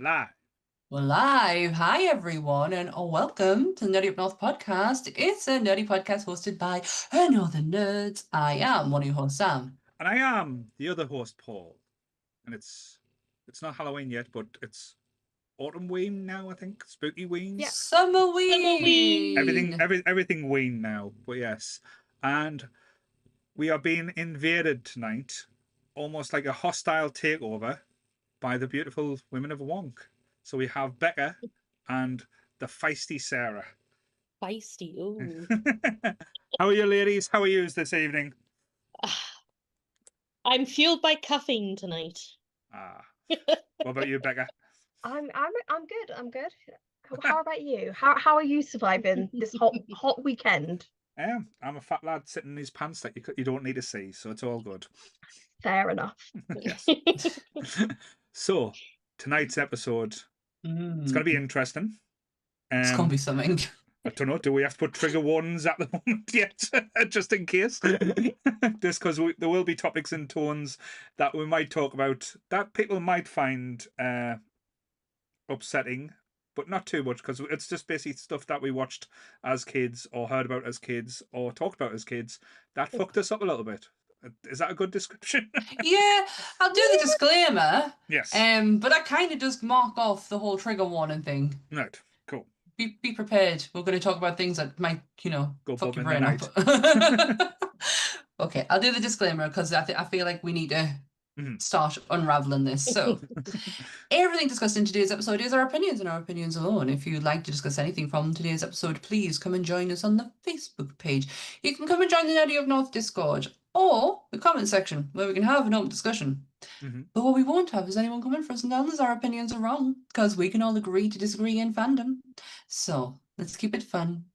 live. We're live. Hi, everyone, and welcome to the Nerdy Up North podcast. It's a nerdy podcast hosted by Northern Nerds. I am one of your hosts, Sam. And I am the other host, Paul. And it's not Halloween yet, but it's autumn-ween now, I think. Spooky-ween. Yeah. Summerween. Everything ween now, but yes. And we are being invaded tonight, almost like a hostile takeover by the beautiful women of Wonk. So we have Becca and the feisty Sarah. Feisty, ooh. How are you, ladies? How are you this evening? I'm fueled by caffeine tonight. What about you, Becca? I'm good. I'm good. How about you? How are you surviving this hot weekend? I'm a fat lad sitting in his pants that you don't need to see, so it's all good. Fair enough. Yes. So tonight's episode, it's going to be interesting. It's going to be something. I don't know. Do we have to put trigger warnings at the moment yet, just in case? Just because there will be topics and tones that we might talk about that people might find upsetting, but not too much, because it's just basically stuff that we watched as kids or heard about as kids or talked about as kids that fucked us up a little bit. Is that a good description? Yeah, I'll do the disclaimer. Yes. But that kind of does mark off the whole trigger warning thing. Right. Cool. Be prepared. We're going to talk about things that might, Go fuck your bum in brain the up. Okay, I'll do the disclaimer because I feel like we need to start unraveling this. So, everything discussed in today's episode is our opinions and our opinions alone. If you'd like to discuss anything from today's episode, please come and join us on the Facebook page. You can come and join the Nerdy of North Discord or the comment section where we can have an open discussion. But what we won't have is anyone coming for us and telling us our opinions are wrong, because we can all agree to disagree in fandom. So let's keep it fun,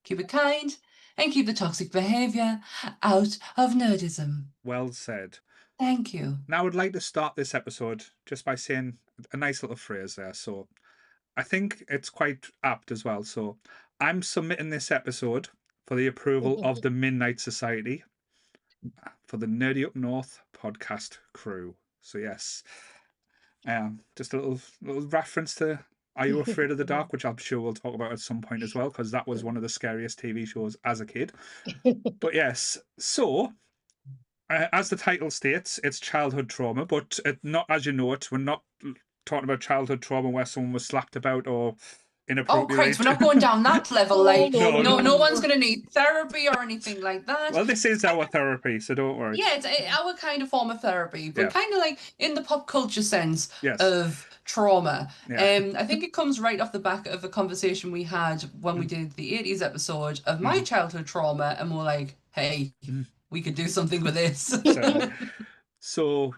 keep it kind, and keep the toxic behaviour out of nerdism. Well said. Thank you. Now, I would like to start this episode just by saying a nice little phrase there. So I think it's quite apt as well. So I'm submitting this episode for the approval of the Midnight Society for the Nerdy Up North podcast crew. So yes, just a little reference to Are You Afraid of the Dark, which I'm sure we'll talk about at some point as well, because that was one of the scariest TV shows as a kid. But yes, so as the title states, it's childhood trauma, but not as you know it. We're not talking about childhood trauma where someone was slapped about or inappropriate. Oh, Christ, we're not going down that level. No one's going to need therapy or anything like that. Well, this is our therapy, so don't worry. Yeah, it's our kind of form of therapy, but kind of like in the pop culture sense of trauma. I think it comes right off the back of a conversation we had when we did the 80s episode of my childhood trauma, and we're like, hey, we could do something with this. So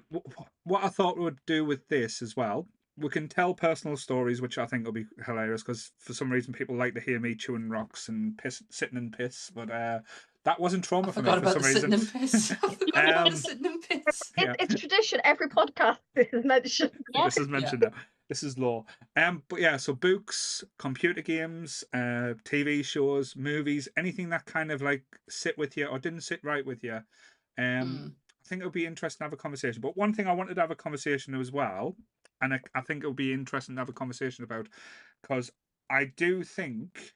what I thought we would do with this as well, we can tell personal stories, which I think will be hilarious, because for some reason people like to hear me chewing rocks and sitting in piss, but that wasn't trauma for me for some reason. I forgot about the sitting in piss. It's tradition. Every podcast is mentioned. This is mentioned now. This is law. But yeah, so books, computer games, TV shows, movies, anything that kind of like sit with you or didn't sit right with you. I think it would be interesting to have a conversation. But one thing I wanted to have a conversation as well, and I think it would be interesting to have a conversation about, because I do think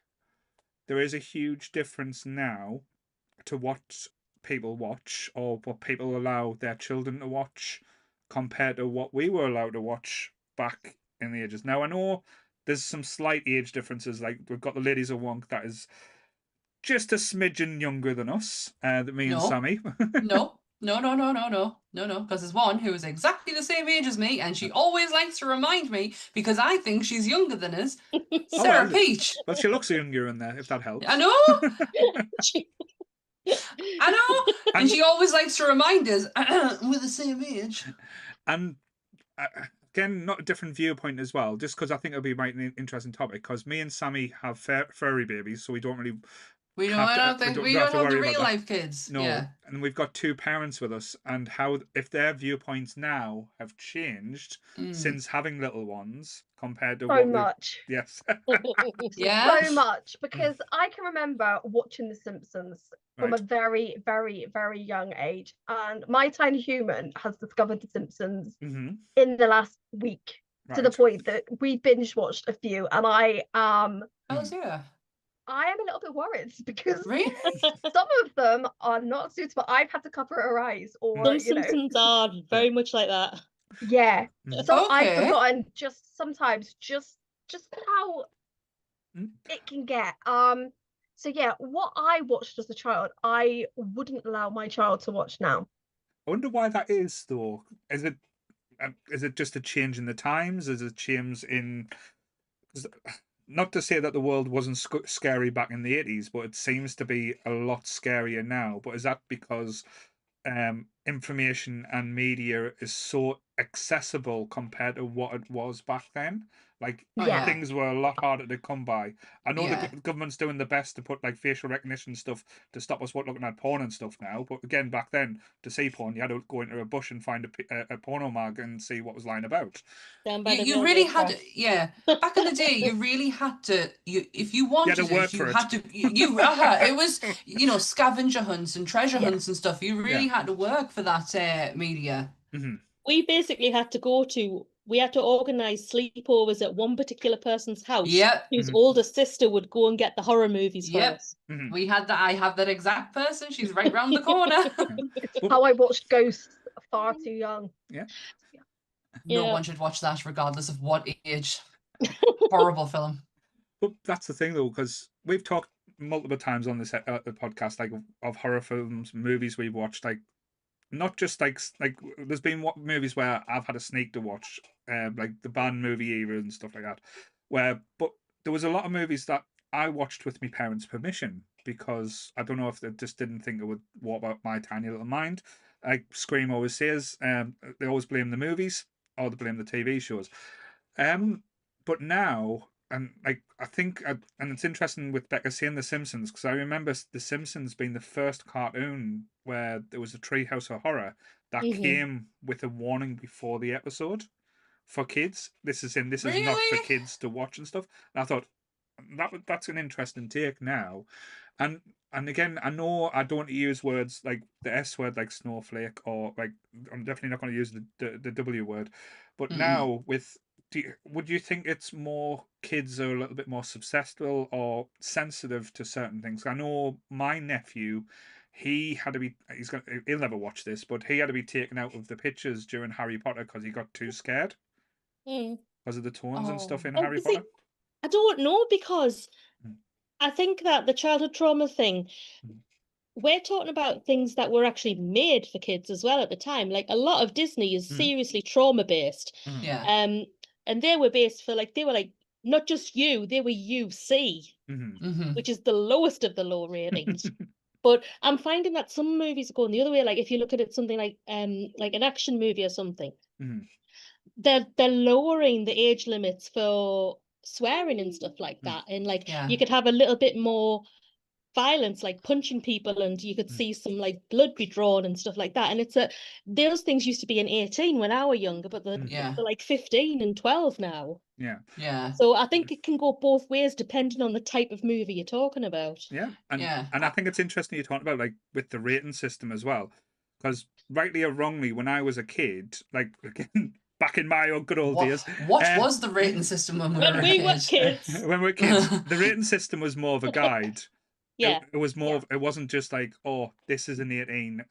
there is a huge difference now to what people watch or what people allow their children to watch compared to what we were allowed to watch back in the ages. Now, I know there's some slight age differences. Like, we've got the Ladies of Wonk that is just a smidgen younger than us, me and Sammy. No, because there's one who is exactly the same age as me, and she always likes to remind me, because I think she's younger than us, Sarah Peach. Well, she looks younger in there, if that helps. I know! I know! And she always likes to remind us, we're the same age. And again, not a different viewpoint as well, just because I think it'll be an interesting topic, because me and Sammy have furry babies, so we don't really... We don't have the real life kids. No, yeah. And we've got two parents with us, and how if their viewpoints now have changed since having little ones compared to so much. Yes. Yeah. So much, because I can remember watching The Simpsons from a very, very, very young age, and my tiny human has discovered The Simpsons in the last week. to the Right. point that we binge watched a few, and Oh, Mm. yeah. I am a little bit worried because Really? some of them are not suitable. I've had to cover our eyes, or Some Simpsons are very much like that. yeah. Mm. So I've Okay. forgotten just sometimes just how Mm. it can get. So yeah, what I watched as a child, I wouldn't allow my child to watch now. I wonder why that is, though. Is it just a change in the times? Is it change in? 'Cause, not to say that the world wasn't scary back in the 80s, but it seems to be a lot scarier now. But is that because information and media is so accessible compared to what it was back then? Like Oh, Yeah. yeah. things were a lot harder to come by. I know the Yeah. government's doing the best to put like facial recognition stuff to stop us looking at porn and stuff now. But again, back then to see porn, you had to go into a bush and find a porno mag and see what was lying about. Down by the You really railway had tracks. yeah. Back in the day, you really had to if you You had to wanted work it, you for it. had to it was scavenger hunts and treasure Yeah. hunts and stuff. You really Yeah. had to work for that media. Hmm. We basically had to we had to organise sleepovers at one particular person's house Yep. whose Mhm. older sister would go and get the horror movies for Yep. us. Hmm. We had that. I have that exact person. She's right round the corner. Well, How I watched Ghosts far too young. yeah. No Yeah. one should watch that regardless of what age. Horrible film. But that's the thing, though, because we've talked multiple times on this podcast, like of horror films, movies we've watched, like not just like there's been movies where I've had a sneak to watch, like the band movie era and stuff like that, but there was a lot of movies that I watched with my parents' permission because I don't know if they just didn't think it would warp out my tiny little mind. Like Scream always says, they always blame the movies or they blame the TV shows. Um, but now, and like I think, and it's interesting with Becca saying The Simpsons because I remember The Simpsons being the first cartoon where there was a treehouse of horror that Mhm. came with a warning before the episode for kids. This is not for Really? kids to watch and stuff. And I thought that's an interesting take now, and again, I know I don't use words like the S word, like snowflake, or like I'm definitely not going to use the W word. But Mm-mm. now, would you think it's more kids are a little bit more susceptible or sensitive to certain things? I know my nephew, he had to be. He'll never watch this, but he had to be taken out of the pictures during Harry Potter because he got too scared Mm. because of the tones and Oh. stuff in And Harry you see, Potter. I don't know because Mm. I think that the childhood trauma thing, Mm. we're talking about things that were actually made for kids as well at the time. Like a lot of Disney is Mm. seriously trauma based. Mm. Yeah. And they were based for they were like not just they were UC, Mm. Mm-hmm. which is the lowest of the low ratings. But I'm finding that some movies are going the other way. Like if you look at it, something like an action movie or something, Mm. they're lowering the age limits for swearing and stuff like Mm. that. And Yeah. you could have a little bit more violence, like punching people, and you could Mm. see some blood be drawn and stuff like that. And those things used to be in 18 when I were younger, but they're, Mm. Yeah. they're like 15 and 12 now. Yeah. Yeah. So I think it can go both ways depending on the type of movie you're talking about. Yeah, and Yeah. I think it's interesting you talking about like with the rating system as well, because rightly or wrongly, when I was a kid, like again back in my old good old days, What was the rating system when we were When a we were kid? kids, when we were kids, the rating system was more of a guide. yeah. It was more. Yeah. Of, it wasn't just like, oh, this is an 18.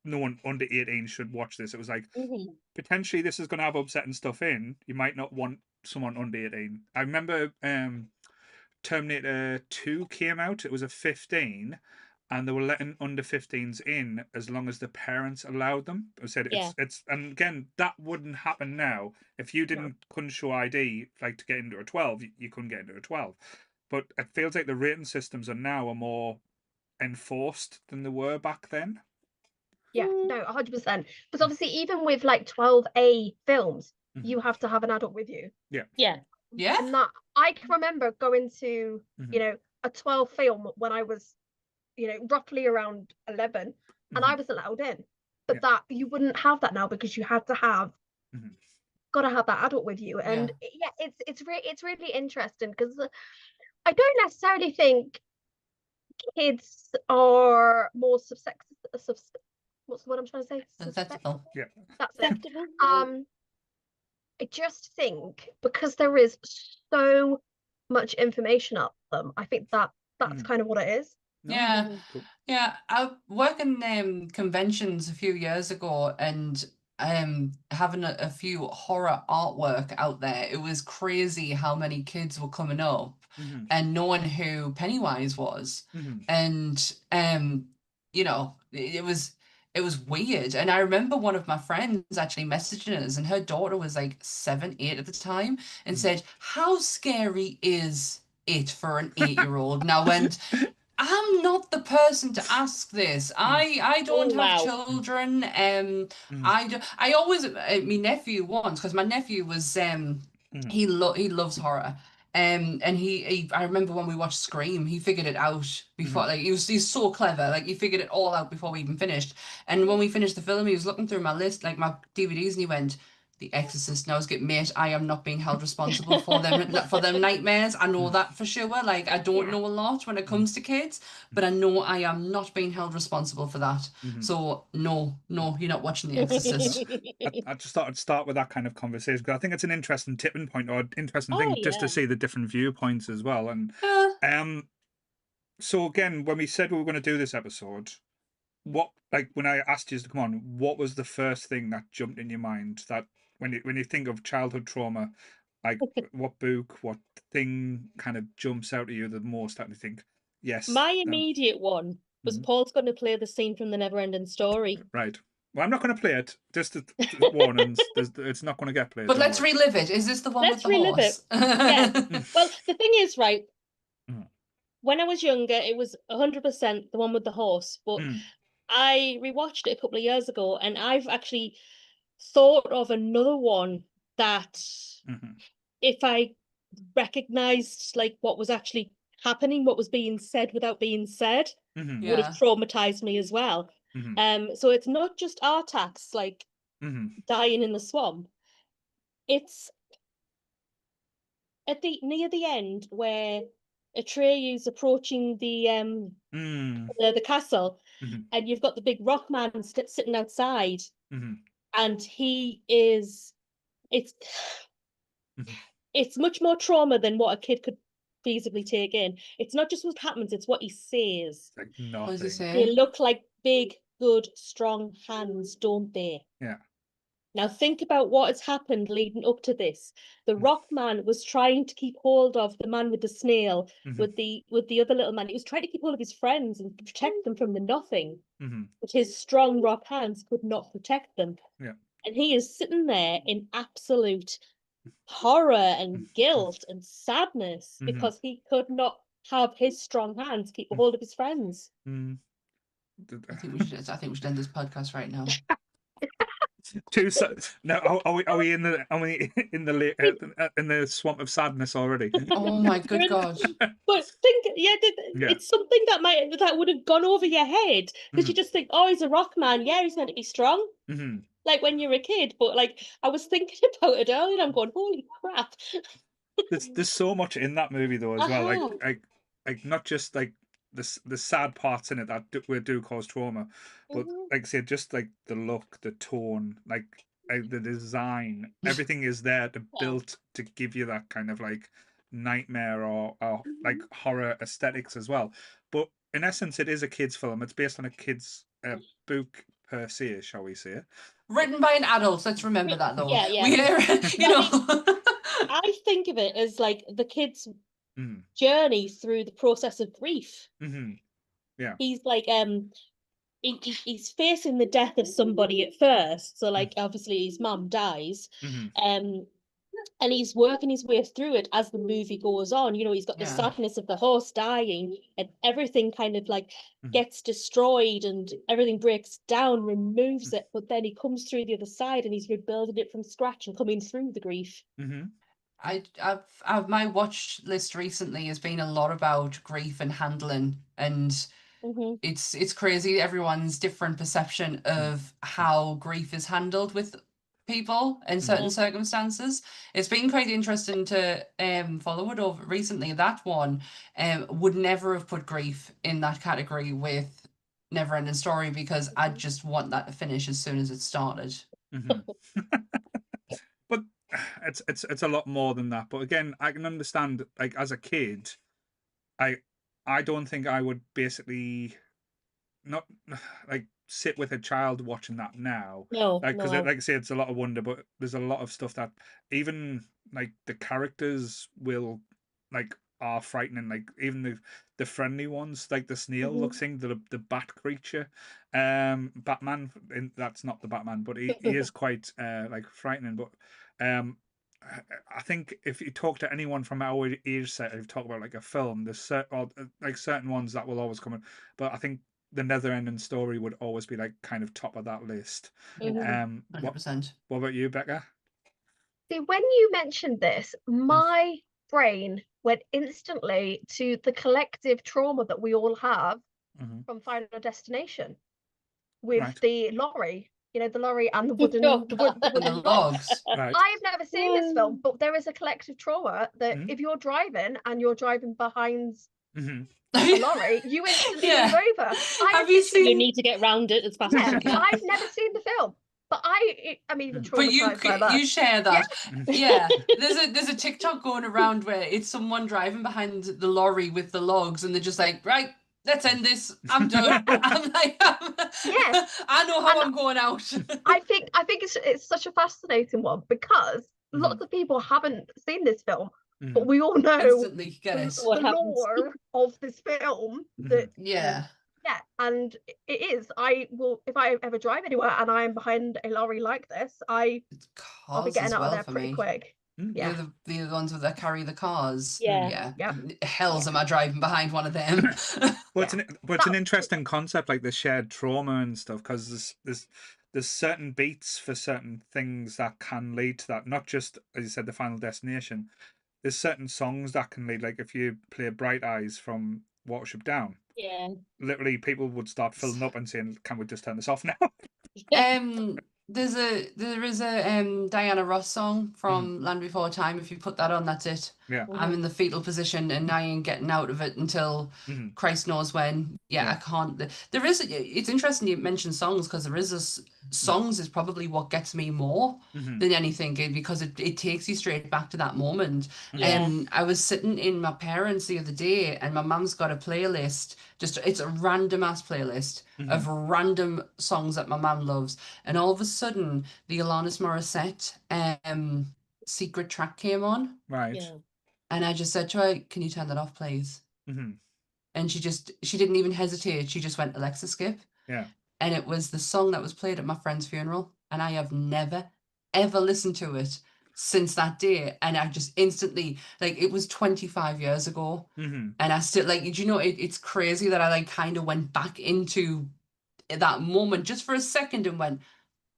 No one under 18 should watch this. It was like Mhm. potentially this is going to have upsetting stuff in. You might not want someone under 18. I remember Terminator 2 came out, it was a 15, and they were letting under 15s in as long as the parents allowed them. I said Yeah. it's and again that wouldn't happen now. If you No. couldn't show ID like to get into a 12, you couldn't get into a 12. But it feels like the rating systems are more enforced than they were back then. Yeah, Mm, no, 100%. Because obviously, even with like 12A films, Mhm. you have to have an adult with you. Yeah. yeah. Yeah. And that I can remember going to, Mhm. a 12 film when I was, roughly around 11, and I Mhm. was allowed in. Yeah. But that you wouldn't have that now because you had to have Mhm. got to have that adult with you. Yeah. And yeah, it's really interesting because I don't necessarily think kids are more what's the word I'm trying to say? Susceptible. Susceptible. Yeah. That's it. Acceptable. Um, I just think because there is so much information up them, I think that's Mhm. kind of what it is. No, Yeah. cool. Yeah, I worked in conventions a few years ago and having a few horror artwork out there. It was crazy how many kids were coming up Mhm. and knowing who Pennywise was. Mhm. And you know, it was weird. And I remember one of my friends actually messaging us, and her daughter was like 7, 8 at the time, and Mhm. said, "How scary is it for an 8-year-old?" Now, when I'm not the person to ask this. I Oh don't have wow. children. Mhm. I do, I always my nephew once, because my nephew was Mhm. he loves horror. And he I remember when we watched Scream, he figured it out before, Mhm. like he's so clever, like he figured it all out before we even finished. And when we finished the film, he was looking through my list, like my DVDs, and he went, The Exorcist. Now, I was getting, mate, I am not being held responsible for them nightmares. I know Mhm. that for sure. Like, I don't Yeah. know a lot when it Mhm. comes to kids, but I know I am not being held responsible for that. Mhm. So no, you're not watching The Exorcist. I just thought I'd start with that kind of conversation because I think it's an interesting tipping point or interesting Oh thing just to yeah. see the different viewpoints as well. And Yeah. um, so again, when we said we were going to do this episode, what like when I asked you to come on, what was the first thing that jumped in your mind that when you think of childhood trauma, like what book, what thing kind of jumps out at you the most that you think, yes, My immediate one was mhm, Paul's going to play the scene from the Neverending Story. right. Well, I'm not going to play it. Just to warnings. It's not going to get played. But Don't let's worry. relive it. Is this the one with Let's the relive it. horse? Yeah. Mm, Well, the thing is, right, mm, when I was younger, it was 100% the one with the horse, but mm, I rewatched it a couple of years ago and I've actually thought of another one that mhm, if I recognized like what was actually happening, what was being said without being said, mhm, would have Yeah. traumatized me as well. mhm, So it's not just Artax like mhm, dying in the swamp. It's at the near the end where Atreyu's approaching mm, the castle, mhm, and you've got the big rock man sitting outside, mhm, and he is it's mhm. it's much more trauma than what a kid could feasibly take in. It's not just what happens, it's what he says. It's like What does he nothing. They say? look like big, good, strong hands, don't they? Yeah. Now think about what has happened leading up to this. The rock man was trying to keep hold of the man with the snail, Mhm, with the other little man. He was trying to keep hold of his friends and protect them from the nothing, mhm, but his strong rock hands could not protect them. yeah. And he is sitting there in absolute horror and Mhm, guilt and sadness mhm, because he could not have his strong hands keep a mhm, hold of his friends. mhm. I think we should end this podcast right now. No, are we in the in the swamp of sadness already? Oh my good God. But think, yeah, Yeah. it's something that would have gone over your head because you Mhm, just think, oh, he's a rock man. Yeah, he's meant to be strong, mhm. like when you're a kid. But like, I was thinking about it earlier, and I'm going, holy crap. There's so much in that movie though as well. Uh-huh. Like not just like the sad parts in it that do cause trauma, but Mhm. like I said, just like the look, the tone, like the design, everything is there to Yeah. built to give you that kind of like nightmare or like Mhm. horror aesthetics as well. But in essence, it is a kids' film. It's based on a kids' book per se, shall we say? Written by an adult. Let's remember that though. Yeah, yeah. We are, you I mean, know. I think of it as like the kid's Mm, journey through the process of grief. hmm. Yeah. He's like he's facing the death of somebody at first. So like obviously his mum dies. Mm-hmm. Um and he's working his way through it as the movie goes on. You know, he's got the Yeah. sadness of the horse dying and everything kind of like Mm-hmm. gets destroyed and everything breaks down, removes it, but then he comes through the other side and he's rebuilding it from scratch and coming through the grief. Mm-hmm. I've my watch list recently has been a lot about grief and handling, and Mm-hmm. it's crazy everyone's different perception of how grief is handled with people in certain Yeah. circumstances. It's been quite interesting to follow it over recently. That one would never have put grief in that category with Neverending Story because I just want that to finish as soon as it started. Mm-hmm. But it's a lot more than that. But again, I can understand. Like as a kid, I I don't think I would basically not like sit with a child watching that now, No, like because no. like I say, it's a lot of wonder, but there's a lot of stuff that even like the characters will like are frightening. Like even the friendly ones, like the snail Mhm. looks thing, the bat creature, Batman. That's not the Batman, but he is quite like frightening. But um. I think if you talk to anyone from our age set, if you talk about like a film, there's like certain ones that will always come in. But I think the Neverending Story would always be like kind of top of that list. Mhm. What 100%. what about you, Becca? See, when you mentioned this, Mm. my brain went instantly to the collective trauma that we all have Hmm. from Final Destination with Right, the lorry, the lorry and Oh, the And the wooden dogs. logs. right. I've never seen this film, but there is a collective trauma that Mm-hmm. if you're driving and you're driving behind Mm-hmm. a lorry, you instantly move Yeah. over. I Have have you literally, You seen? need to get round it as fast as yeah, you can. I've never seen the film, but I'm even But traumatized by that. you share Yeah, that. Yeah. There's a TikTok going around where it's someone driving behind the lorry with the logs and they're just like, right, let's end this. I'm done. I'm like, yeah, I know how and I'm going out. I think it's such a fascinating one because Mhm. lots of people haven't seen this film, but Mhm. we all know Instantly get the, it. What the happens? lore of this film that Mhm. Yeah. yeah, and it is. I will if I ever drive anywhere and I'm behind a lorry like this, It's I'll be cars getting as out of well there for pretty me. quick. Mm. Yeah, The ones that carry the cars. Yeah. Yeah. yeah, Hells am I driving behind one of them? But yeah. it's an interesting concept, like the shared trauma and stuff, because there's certain beats for certain things that can lead to that. Not just as you said, the Final Destination. There's certain songs that can lead, like if you play Bright Eyes from Watership Down, Yeah. literally people would start filling up and saying, "Can we just turn this off now?" Um, there is a Diana Ross song Mhm. from Land Before Time. If you put that on, that's it. Yeah. I'm in the fetal position and I ain't getting out of it until Hmm. Christ knows when. Yeah, I Yeah. can't. There is. It's interesting you mentioned songs because there is this songs is probably what gets me more Hmm. than anything because it takes you straight back to that moment. Yeah. I was sitting in my parents the other day and my mum's got a playlist. Just it's a random ass playlist of random songs that my mum loves, and all of a sudden the Alanis Morissette secret track came on, Right. Yeah. and I just said to her, "Can you turn that off, please?" Hmm. And she didn't even hesitate. She just went, "Alexa, skip." Yeah. And it was the song that was played at my friend's funeral, and I have never ever listened to it since that day. And I just instantly like it was 25 years ago, Hmm. and I still like. Do you know it's crazy that I like kind of went back into that moment just for a second and went,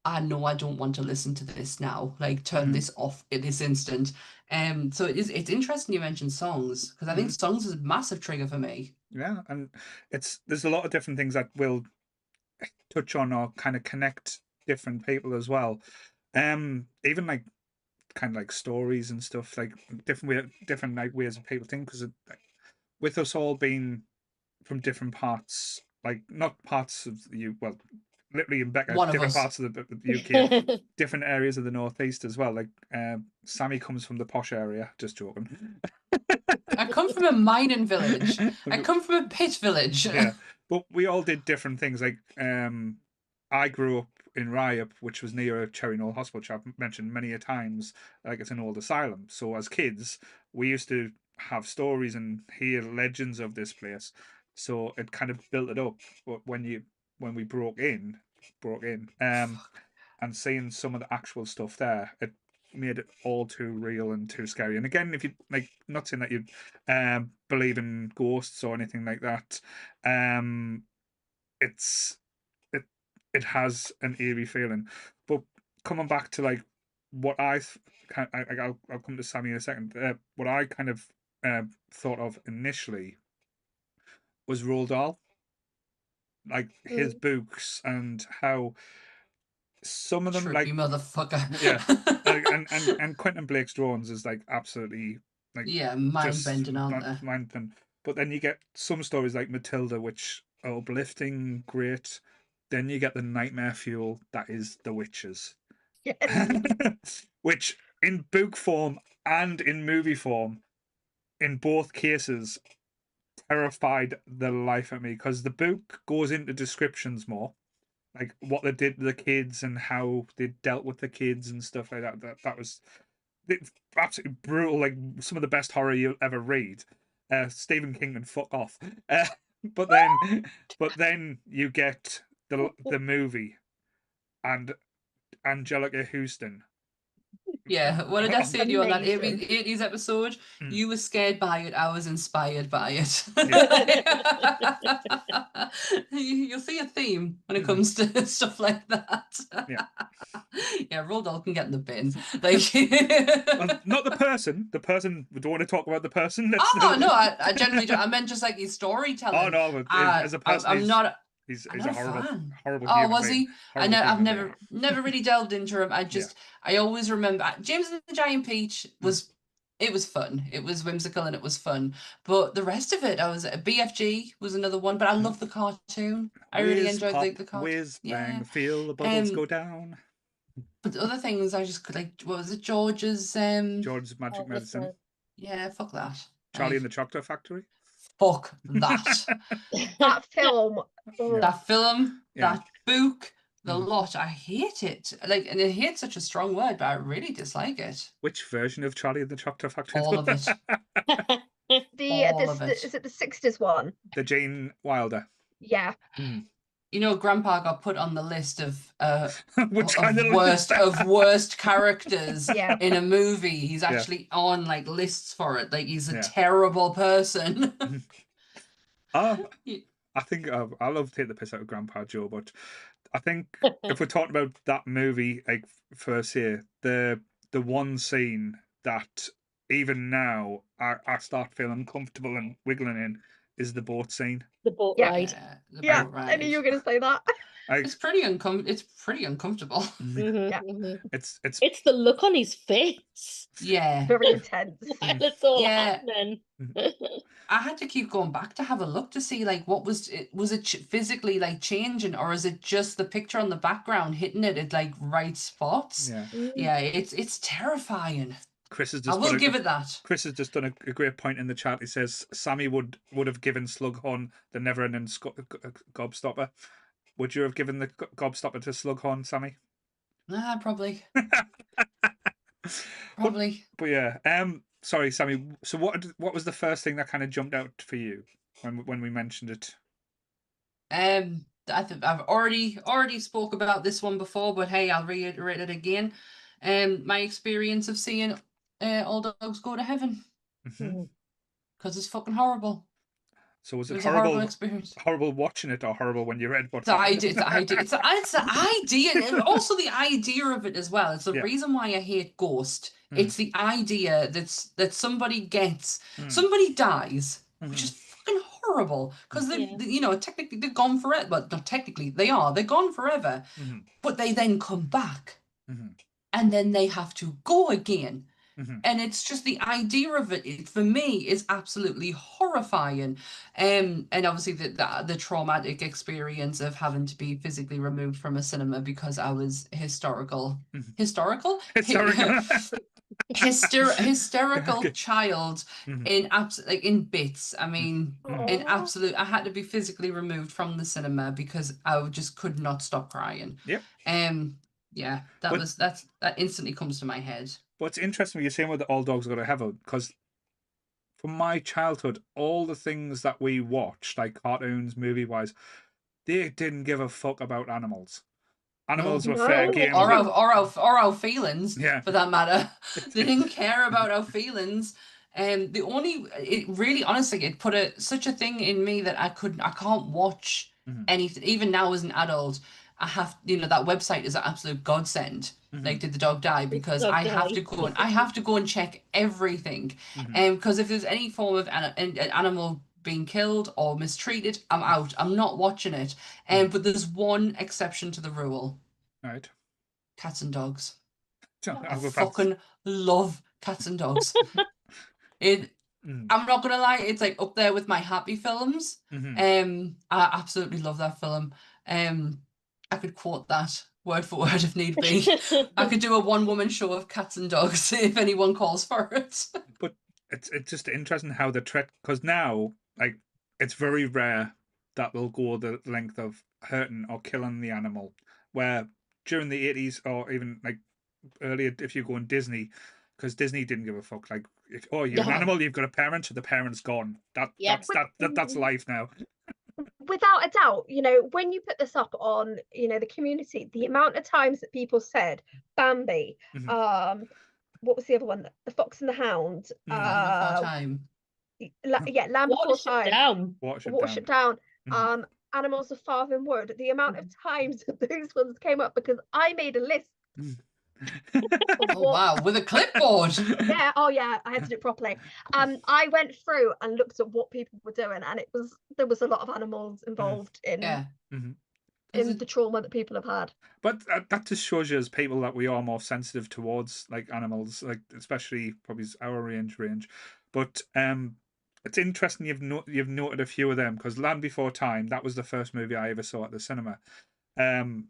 I know I don't want to listen to this now. Like turn Hmm. this off in this instant. So it's interesting you mentioned songs because I think Hmm. songs is a massive trigger for me. Yeah, and there's a lot of different things that will touch on or kind of connect different people as well. Even like kind of like stories and stuff, like different like ways of people think. Because with us all being from different parts, like not parts of well, literally in Becca, One of different us. parts of the UK, different areas of the northeast as well. Like Sammy comes from the posh area. Just joking. I come from a mining village. I come from a pit village. Yeah, but we all did different things. Like, I grew up in Ryop, which was near a Cherry Knoll Hospital, which I've mentioned many a times. Like, it's an old asylum. So as kids, we used to have stories and hear legends of this place. So it kind of built it up. But when we broke in, and seeing some of the actual stuff there, it made it all too real and too scary. And again, if you like, not saying that you believe in ghosts or anything like that, um, it's it it has an eerie feeling. But coming back to like what I'll come to Sammy in a second. What I kind of thought of initially was Roald Dahl, like his Mm. books and how some of them Trippy like yeah, motherfucker. and Quentin Blake's drawings is like absolutely like Yeah, mind just bending, aren't they? mind bending. But then you get some stories like Matilda, which are uplifting, great. Then you get the nightmare fuel that is the witches, Yes. which in book form and in movie form, in both cases, terrified the life of me, because the book goes into descriptions more, like what they did to the kids and how they dealt with the kids and stuff like that. That was absolutely brutal. Like some of the best horror you'll ever read. Stephen King can fuck off. Uh, but then, you get the movie and Angelica Houston. Yeah, what did I say to you on that Amazing. 80s episode? Mm. You were scared by it, I was inspired by it. You'll see a theme when it comes to stuff like that. Yeah. Yeah, Roald Dahl can get in the bin. Like, Not the person. The person. We don't want to talk about the person. That's oh no, I generally don't. I meant just like his storytelling. Oh no, but as a person, I'm not. he's I'm a not a horrible, fan. horrible Oh, human was being. he? Horrible I've human being. never really delved into him. I always remember James and the Giant Peach it was fun. It was whimsical and it was fun. But the rest of it, BFG was another one. But I love the cartoon. I really Whiz enjoyed pop, the cartoon. whiz bang, Yeah. feel the bubbles go down. But the other things I just could like. What was it? George's George's Magic Medicine. Yeah, fuck that. Charlie Like, and the Chocolate Factory. fuck that. That film. That film, Yeah. that book, the Mhm. lot. I hate it. Like, and I hate such a strong word, but I really dislike it. Which version of Charlie and the Chocolate Factory? All of it. All of it. Is it the 60s one? The Jane Wilder. Yeah. You know, Grandpa got put on the list of Which kind of list? worst characters Yeah. in a movie. He's actually on like lists for it. Like he's a Yeah. terrible person. I think I love to take the piss out of Grandpa Joe, but I think if we're talking about that movie, like first here, the one scene that even now I start feeling comfortable and wiggling in is the boat scene. The boat Yeah. ride. The Yeah. boat I knew ride. you were going to say that. It's pretty uncomfortable. Yeah. It's It's the look on his face Yeah. Very intense. while it's all Yeah. happening. I had to keep going back to have a look to see like what was it physically like changing, or is it just the picture on the background hitting it at like right spots? yeah. Yeah, it's terrifying. Chris has I just will give it that. Chris has just done a great point in the chat. He says Sammy would have given Slughorn the Neverending Gobstopper. Would you have given the Gobstopper to Slughorn, Sammy? Nah, probably. Probably. But yeah, sorry, Sammy. So what was the first thing that kind of jumped out for you when we mentioned it? I think I've already spoke about this one before, but hey, I'll reiterate it again. My experience of seeing all dogs go to heaven, because it's fucking horrible. So was It it was a horrible? horrible experience. Horrible watching it, or horrible when you read what It's the happened? idea. It's the idea, and also the idea of it as well. It's the reason why I hate Ghost. It's the idea that somebody gets, somebody dies, which is fucking horrible, because they, you know, technically they're gone forever. But not technically, they're gone forever. But they then come back, and then they have to go again. And it's just the idea of it for me is absolutely horrifying. And obviously the traumatic experience of having to be physically removed from a cinema because I was hysterical child in like in bits. I mean, in absolute, I had to be physically removed from the cinema because I just could not stop crying. Yep. Yeah, that instantly comes to my head. But it's interesting what you're saying with the All Dogs Go to Heaven, because from my childhood, all the things that we watched, like cartoons, movie-wise, they didn't give a fuck about animals. Animals were fair game. Or our feelings, for that matter. They didn't care about our feelings. It really, honestly, it put such a thing in me that I can't watch anything. Even now as an adult, I have, that website is an absolute godsend. Like, did the dog die? Because I have to go and check everything. Because if there's any form of an animal being killed or mistreated, I'm out. I'm not watching it. But there's one exception to the rule. Right. Cats and dogs. I I'll go fucking love cats and dogs. I'm not gonna lie, it's like up there with my happy films. I absolutely love that film. I could quote that word for word if need be. I could do a one-woman show of cats and dogs if anyone calls for it. But it's just interesting how the trick, because now, like, it's very rare that they'll go the length of hurting or killing the animal. Where during the 80s, or even like earlier, if you go on Disney, because Disney didn't give a fuck. Like, if, oh, you're an No. animal, you've got a parent, so the parent's gone. Yeah. That's life now. Without a doubt, you know, when you put this up on, you know, the community, the amount of times that people said Bambi, Mhm. what was the other one? The Fox and the Hound, Land Before Time. yeah, Land Before Watership Time, Down. Watership Watership Down. Down, Mhm. Animals of Farthing Wood. The amount of times that those ones came up, because I made a list of Oh what. wow, with a clipboard. Yeah, oh yeah, I had to do it properly. I went through and looked at what people were doing, and there was a lot of animals involved Yeah. Mhm. in the trauma that people have had. But that just shows you as people that we are more sensitive towards like animals, like especially probably our range. But it's interesting you've noted a few of them, because Land Before Time, that was the first movie I ever saw at the cinema. Um,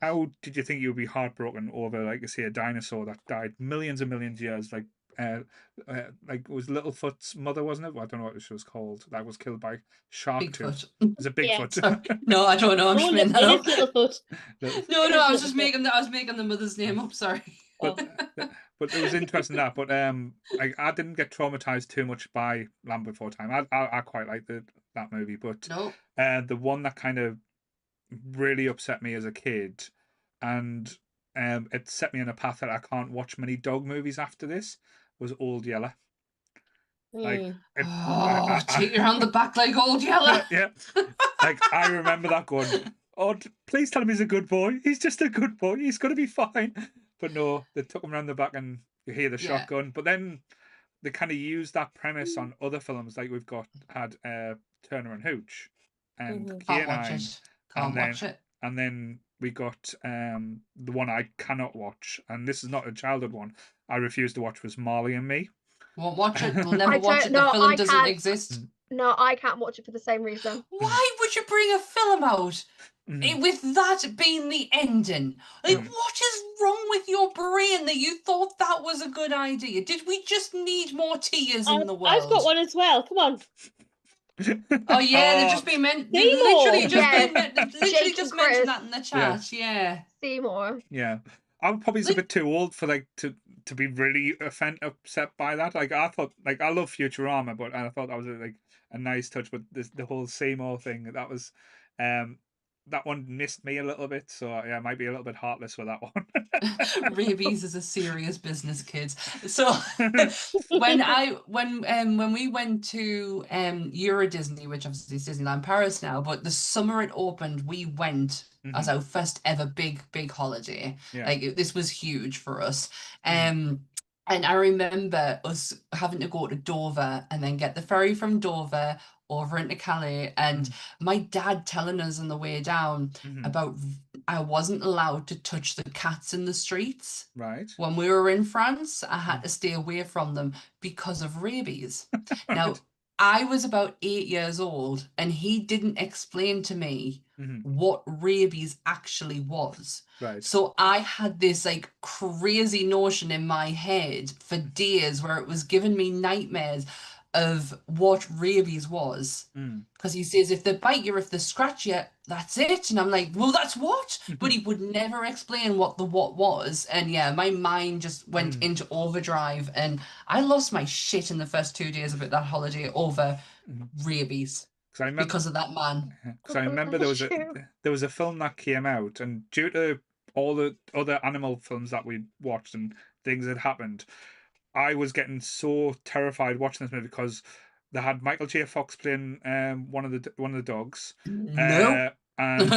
how did you think you would be heartbroken over, like, I say, a dinosaur that died millions and millions of years, like it was Littlefoot's mother, wasn't it? Well, I don't know what she was called. That was killed by shark tooth. Bigfoot. Is it Yeah. Bigfoot? Sorry. No, I don't know. I'm No, just making that it up. is Littlefoot. Little- No, It no, is I was just Littlefoot. making the mother's name up. Sorry. but Oh. but it was interesting that. But I didn't get traumatized too much by Land Before Time. I quite liked that movie, but No. the one that kind of really upset me as a kid, and it set me on a path that I can't watch many dog movies after this, was Old Yeller. Like Mm. it, Oh, take your hand the back like Old Yeller. yeah, like I remember that going. Oh, please tell him he's a good boy. He's just a good boy. He's gonna be fine. But no, they took him around the back, and you hear the Yeah. shotgun. But then they kind of used that premise on other films, like we've had Turner and Hooch, and Mhm. Can't watch K9, it. and Can't then watch it. we got the one I cannot watch, and this is not a childhood one. I refuse to watch, was Marley and Me. Won't watch it. Will never I watch don't it. The know. film doesn't exist. No, I can't watch it for the same reason. Why would you bring a film out Mhm. with that being the ending? Like, No. what is wrong with your brain that you thought that was a good idea? Did we just need more tears in the I've got world? one as well. Come on. Oh yeah, they've Oh, just been meant. They've Seymour. literally just Yeah, literally Jake just and mentioned Chris that in the yeah, chat. Yeah. Seymour. yeah. I'm probably a Like, bit too old for like to be really upset by that. Like I thought, like I love Futurama, but I thought that was like a nice touch. But the whole Seymour thing, um, that one missed me a little bit. So yeah, I might be a little bit heartless with that rabies is a serious business, kids. So one. when we went to Euro Disney, which obviously is Disneyland Paris now, but the summer it opened, we went as Mhm. our first ever big holiday. Yeah. Like this was huge for us. Mhm. And I remember us having to go to Dover and then get the ferry from Dover over into Calais, and Mhm. my dad telling us on the way down Mhm. about I wasn't allowed to touch the cats in the streets. Right. When we were in France, I had Mm. to stay away from them because of rabies. Now, Right. I was about 8 years old, and he didn't explain to me Mhm. what rabies actually was. Right. So I had this like crazy notion in my head for days where it was giving me nightmares of what rabies was. Mm. Because he says if they bite you, if they scratch you, that's it. And I'm like, well, that's what? But he would never explain what the what was. And yeah, my mind just went Mm. into overdrive. And I lost my shit in the first 2 days of it, that holiday over Mhm. rabies Because I remember, because of that man. because I remember Bless you. there was a film that came out, and due to all the other animal films that we watched and things that happened, I was getting so terrified watching this movie, because they had Michael J. Fox playing one of the dogs, Nope. uh, and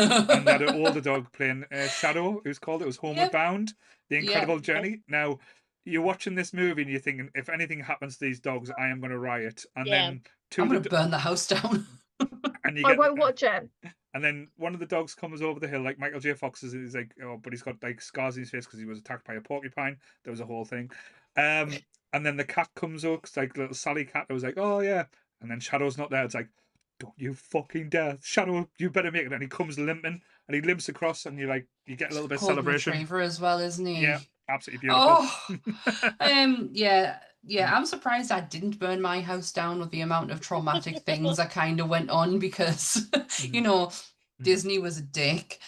they had an older dog playing Shadow. It was called. It was Homeward Yep. Bound: The Yep. Incredible Journey. Now you're watching this movie and you're thinking, if anything happens to these dogs, I am going to riot. And Yeah. then I'm gonna burn the house down. and you I get won't watch it. and then one of the dogs comes over the hill, like Michael J. Fox is like, oh, but he's got like scars in his face because he was attacked by a porcupine. There was a whole thing. And then the cat comes up, it's like little Sally cat. I was like, oh yeah. And then Shadow's not there. It's like, don't you fucking dare. Shadow, you better make it. And he comes limping and he limps across and you get a little bit of Golden celebration. Retriever as well, isn't Yeah, he? absolutely beautiful. Oh, yeah. I'm surprised I didn't burn my house down with the amount of traumatic things I kind of went on because, you know, Disney was a dick.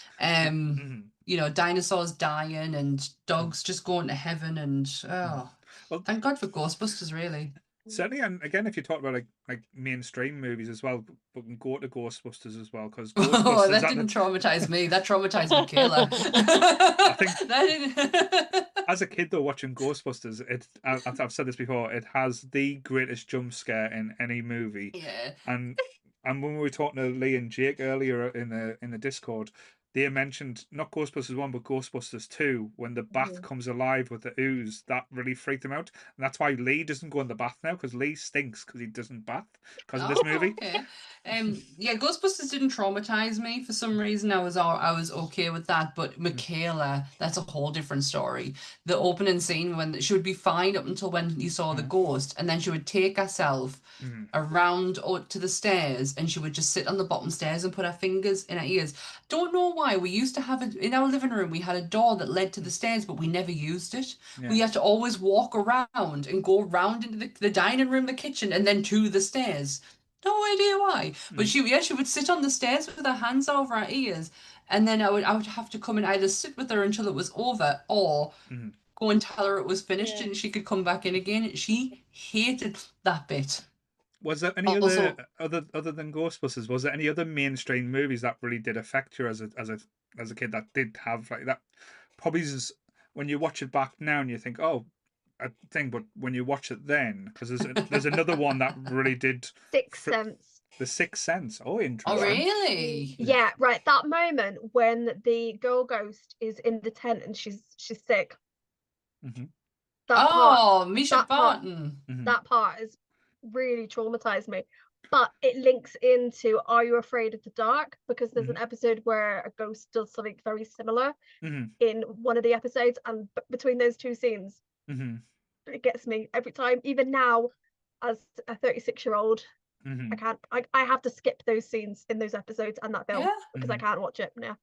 You know, dinosaurs dying and dogs just going to heaven and Well, thank God for Ghostbusters, really. certainly, and again, if you talk about like mainstream movies as well, but can go to Ghostbusters as well, because Oh, Ghostbusters that didn't traumatize me. That traumatized Michaela. I think That didn't. as a kid though, watching Ghostbusters, I've said this before, it has the greatest jump scare in any movie. Yeah. And when we were talking to Lee and Jake earlier in the Discord, they mentioned not Ghostbusters 1 but Ghostbusters 2 when the bath comes alive with the ooze. That really freaked him out. And that's why Lee doesn't go in the bath now, because Lee stinks because he doesn't bath because of this Oh, movie. okay. Yeah, Ghostbusters didn't traumatize me for some reason. I was okay with that, but Michaela, that's a whole different story. The opening scene when she would be fine up until when you saw the ghost, and then she would take herself around or to the stairs, and she would just sit on the bottom stairs and put her fingers in her ears. Don't know why. We used to have it in our living room. We had a door that led to the stairs, but we never used it. Yeah. We had to always walk around and go around into the dining room, the kitchen, and then to the stairs. No idea why. But she would sit on the stairs with her hands over her ears, and then I would have to come and either sit with her until it was over or go and tell her it was finished Yeah. and she could come back in again. She hated that bit. Was there any Also, other than Ghostbusters? Was there any other mainstream movies that really did affect you as a kid that did have like that? Probably is when you watch it back now and you think, oh, a thing, but when you watch it then, because there's another one that really did. Sixth Sense. The Sixth Sense. Oh, oh interesting. really? Yeah, right. That moment when the girl ghost is in the tent and she's sick. Mm-hmm. That part. Oh, Misha That part. Barton. That part has really traumatized me. But it links into Are You Afraid of the Dark? Because there's an episode where a ghost does something very similar in one of the episodes, and between those two scenes, it gets me every time. Even now, as a 36-year-old, I can't. I have to skip those scenes in those episodes and that film Yeah. because I can't watch it now.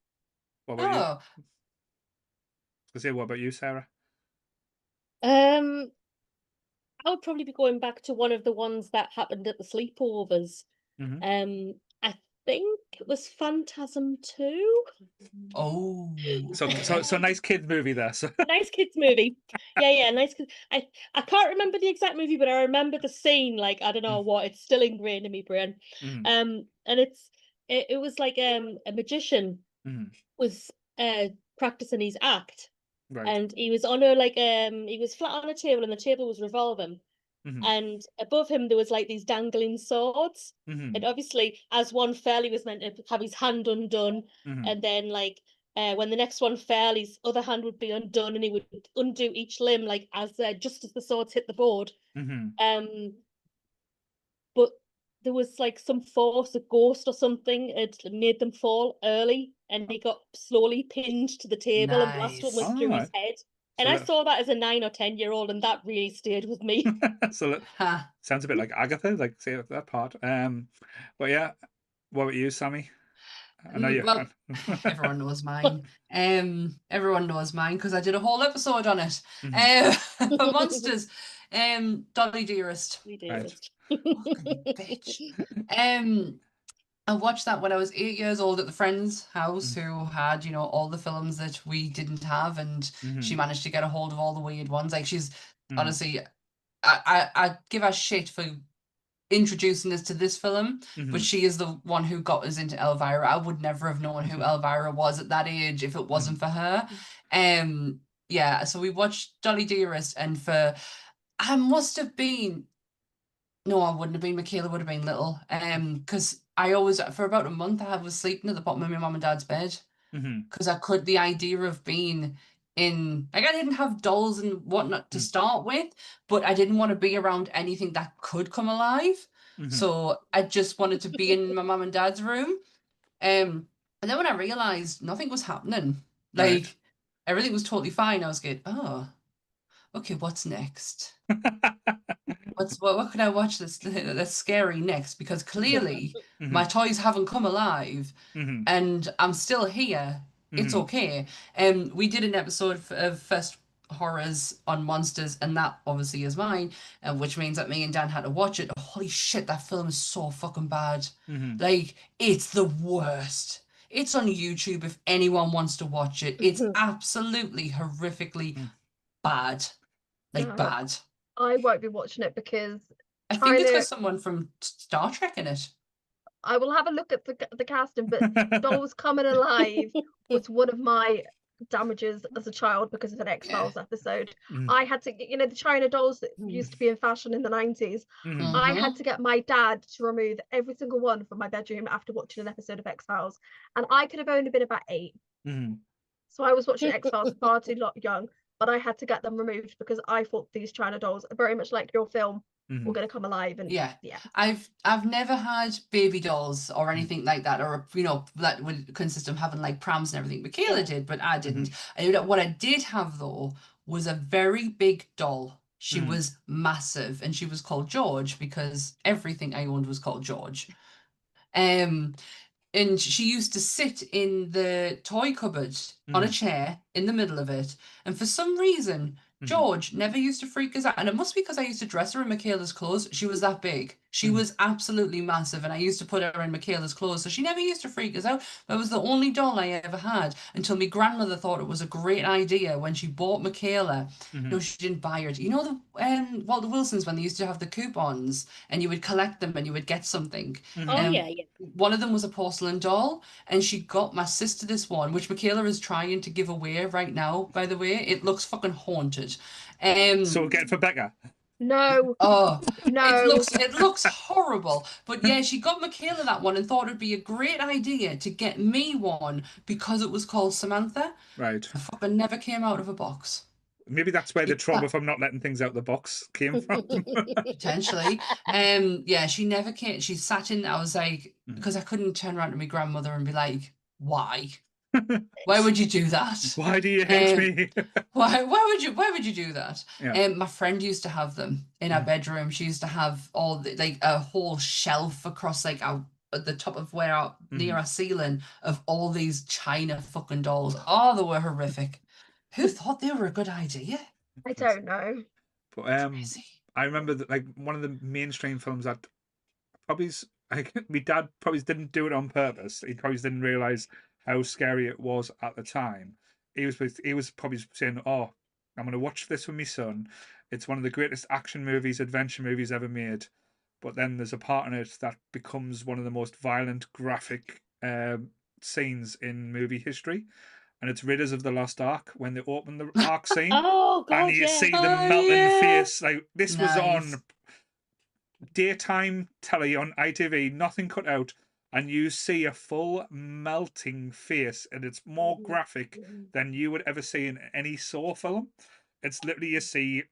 What about you? Oh, What about you, Sarah? I would probably be going back to one of the ones that happened at the sleepovers. I think it was Phantasm 2. oh. So nice kids movie there. So Nice kids movie. Yeah, nice kids. I can't remember the exact movie, but I remember the scene. Like, I don't know what, it's still ingrained in my brain. And it was like a magician was practicing his act, right. and he was on a he was flat on a table, and the table was revolving. And above him there was like these dangling swords, and obviously as one fell he was meant to have his hand undone, and then like when the next one fell his other hand would be undone, and he would undo each limb like as just as the swords hit the board. But there was like some force, a ghost or something, had made them fall early, and he got slowly pinned to the table, and blasted one Nice. went through his head. And So I saw that as a 9 or 10-year-old, and that really stayed with me. so Ha. sounds a bit like Agatha, like say that part. But yeah, what about you, Sammy? I know you. Well, everyone knows mine. Everyone knows mine because I did a whole episode on it. For monsters. Dolly Dearest. Right. Fucking bitch. I watched that when I was 8 years old at the friend's house who had, you know, all the films that we didn't have, and she managed to get a hold of all the weird ones. Like, she's honestly, I give her shit for introducing us to this film, but she is the one who got us into Elvira. I would never have known who Elvira was at that age if it wasn't for her. Yeah, so we watched Dolly Dearest, and I must have been, no, I wouldn't have been. Michaela would have been little. Because I always, for about a month, I was sleeping at the bottom of my mum and dad's bed. Because the idea of being in, like, I didn't have dolls and whatnot to start with, but I didn't want to be around anything that could come alive. So I just wanted to be in my mum and dad's room. And then when I realized nothing was happening, like, everything was totally fine, I was good. Oh, okay, what's next? what can I watch that's scary next? Because clearly my toys haven't come alive and I'm still here. It's okay. We did an episode of First Horrors on Monsters, and that obviously is mine, and which means that me and Dan had to watch it. Holy shit, that film is so fucking bad. Like, it's the worst. It's on YouTube if anyone wants to watch it. It's absolutely horrifically bad. Like, No, bad. I won't be watching it because I think it's China. got someone from Star Trek in it. I will have a look at the casting, but Dolls Coming Alive was one of my damages as a child because of an X-Files episode. I had to, the China dolls that used to be in fashion in the 90s. I had to get my dad to remove every single one from my bedroom after watching an episode of X-Files, and I could have only been about 8. So I was watching X-Files far too young, but I had to get them removed because I thought these China dolls, very much like your film, were going to come alive. And Yeah. yeah, I've never had baby dolls or anything like that, or that would consist of having like prams and everything. Michaela did, but I didn't. What I did have though was a very big doll. She was massive, and she was called George because everything I owned was called George. And she used to sit in the toy cupboard on a chair in the middle of it. And for some reason, George never used to freak us out. And it must be because I used to dress her in Michaela's clothes. She was that big. She was absolutely massive. And I used to put her in Michaela's clothes. So she never used to freak us out. But it was the only doll I ever had until my grandmother thought it was a great idea when she bought Michaela. No, she didn't buy her. You know the Walter Wilsons, when they used to have the coupons and you would collect them and you would get something. Oh yeah. One of them was a porcelain doll, and she got my sister this one, which Michaela is trying to give away right now, by the way. It looks fucking haunted. So we'll get it for Becca. no, Oh, no. it looks horrible. But yeah, she got Michaela that one and thought it'd be a great idea to get me one because it was called Samantha. Right. I fucking never came out of a box. Maybe that's where the trauma from not letting things out the box came from. Potentially. Yeah, she never came. She sat in. I was like, because I couldn't turn around to my grandmother and be like, why? Why would you do that? Why do you hate me? Why would you do that? Yeah. My friend used to have them in her bedroom. She used to have all like a whole shelf across like at the top of near our ceiling of all these China fucking dolls. Oh, they were horrific. Who thought they were a good idea? I don't know. But Crazy. I remember that like one of the mainstream films that probably like my dad probably didn't do it on purpose. He probably didn't realize how scary it was at the time. He was probably saying, "Oh, I'm going to watch this with my son. It's one of the greatest action movies, adventure movies ever made." But then there's a part in it that becomes one of the most violent, graphic scenes in movie history, and it's Raiders of the Lost Ark when they open the Ark scene. Oh And God, you yeah. see the melting face. Like this was Nice. on daytime telly on ITV, nothing cut out, and you see a full melting face, and it's more graphic than you would ever see in any Saw film. It's literally you see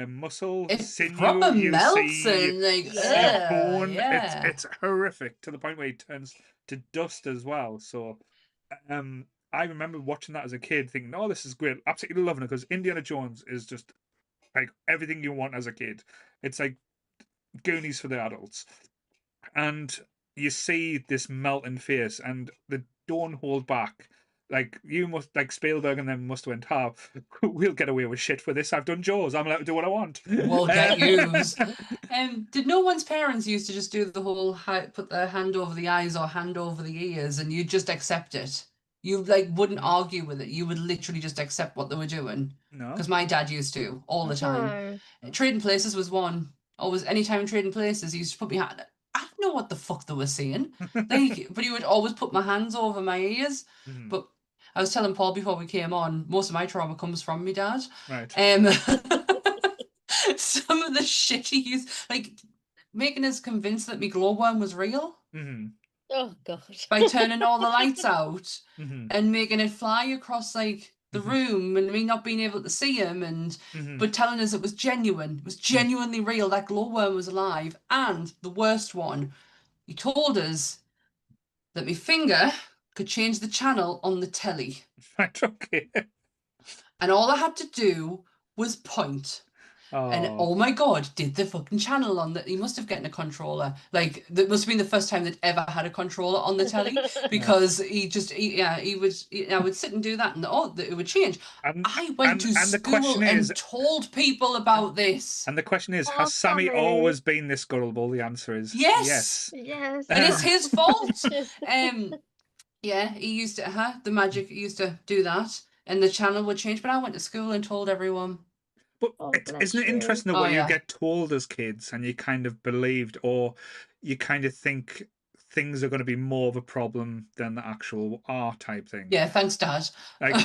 muscle, It sinew, proper you melts see and like, bone. yeah. It's horrific to the point where it turns to dust as well. So, I remember watching that as a kid, thinking, "Oh, this is great, absolutely loving it," because Indiana Jones is just like everything you want as a kid. It's like Goonies for the adults, and you see this melting face, and they don't hold back. Like you must, like Spielberg and them must have went, "Oh, we'll get away with shit for this. I've done Jaws. I'm allowed to do what I want." We'll get used. Did no one's parents used to just do the whole put their hand over the eyes or hand over the ears, and you just accept it? You like wouldn't argue with it. You would literally just accept what they were doing. No. Because my dad used to all the time. No. Trading Places was one. Always, anytime in Trading Places, he used to put me hand. I don't know what the fuck they were saying. Like, but he would always put my hands over my ears. But I was telling Paul before we came on, most of my trauma comes from my dad. Right. Some of the shit he used, like making us convinced that me glowworm was real Oh God. by turning all the lights out and making it fly across like the room and me not being able to see him and but telling us it was genuine. It was genuinely real. That glowworm was alive. And the worst one, he told us that my finger could change the channel on the telly. Right. Okay. And all I had to do was point. And Oh. oh my God, did the fucking channel on he must have gotten a controller. Like, that must have been the first time that ever had a controller on the telly, because I would sit and do that, and it would change. And I went to and the question school is, and told people about this. and the question is, Oh, has Sammy Sammy. always been this gullible? The answer is Yes, yes. Yes. and it's his fault. Yeah, he used to, the magic used to do that, and the channel would change. But I went to school and told everyone. But Oh, isn't bless it you. interesting that Oh what you yeah, get told as kids and you kind of believed, or you kind of think things are going to be more of a problem than the actual are type thing? yeah. Thanks, Dad. Like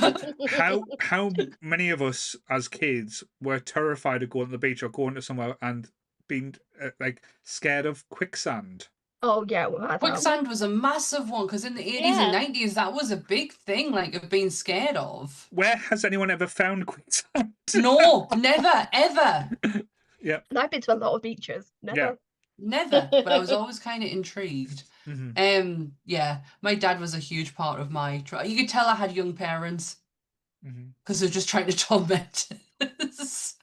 how many of us as kids were terrified of going to the beach or going to somewhere and being like scared of quicksand? Oh, yeah, we've had that. Quicksand was a massive one, because in the 80s and Yeah. 90s that was a big thing, like, of being scared of. Where has anyone ever found quicksand? No, never, ever, Yeah, And I've been to a lot of beaches. yeah. never. But I was always kind of intrigued. Hmm. Yeah, my dad was a huge part of you could tell I had young parents, Hmm. because they're just trying to torment us.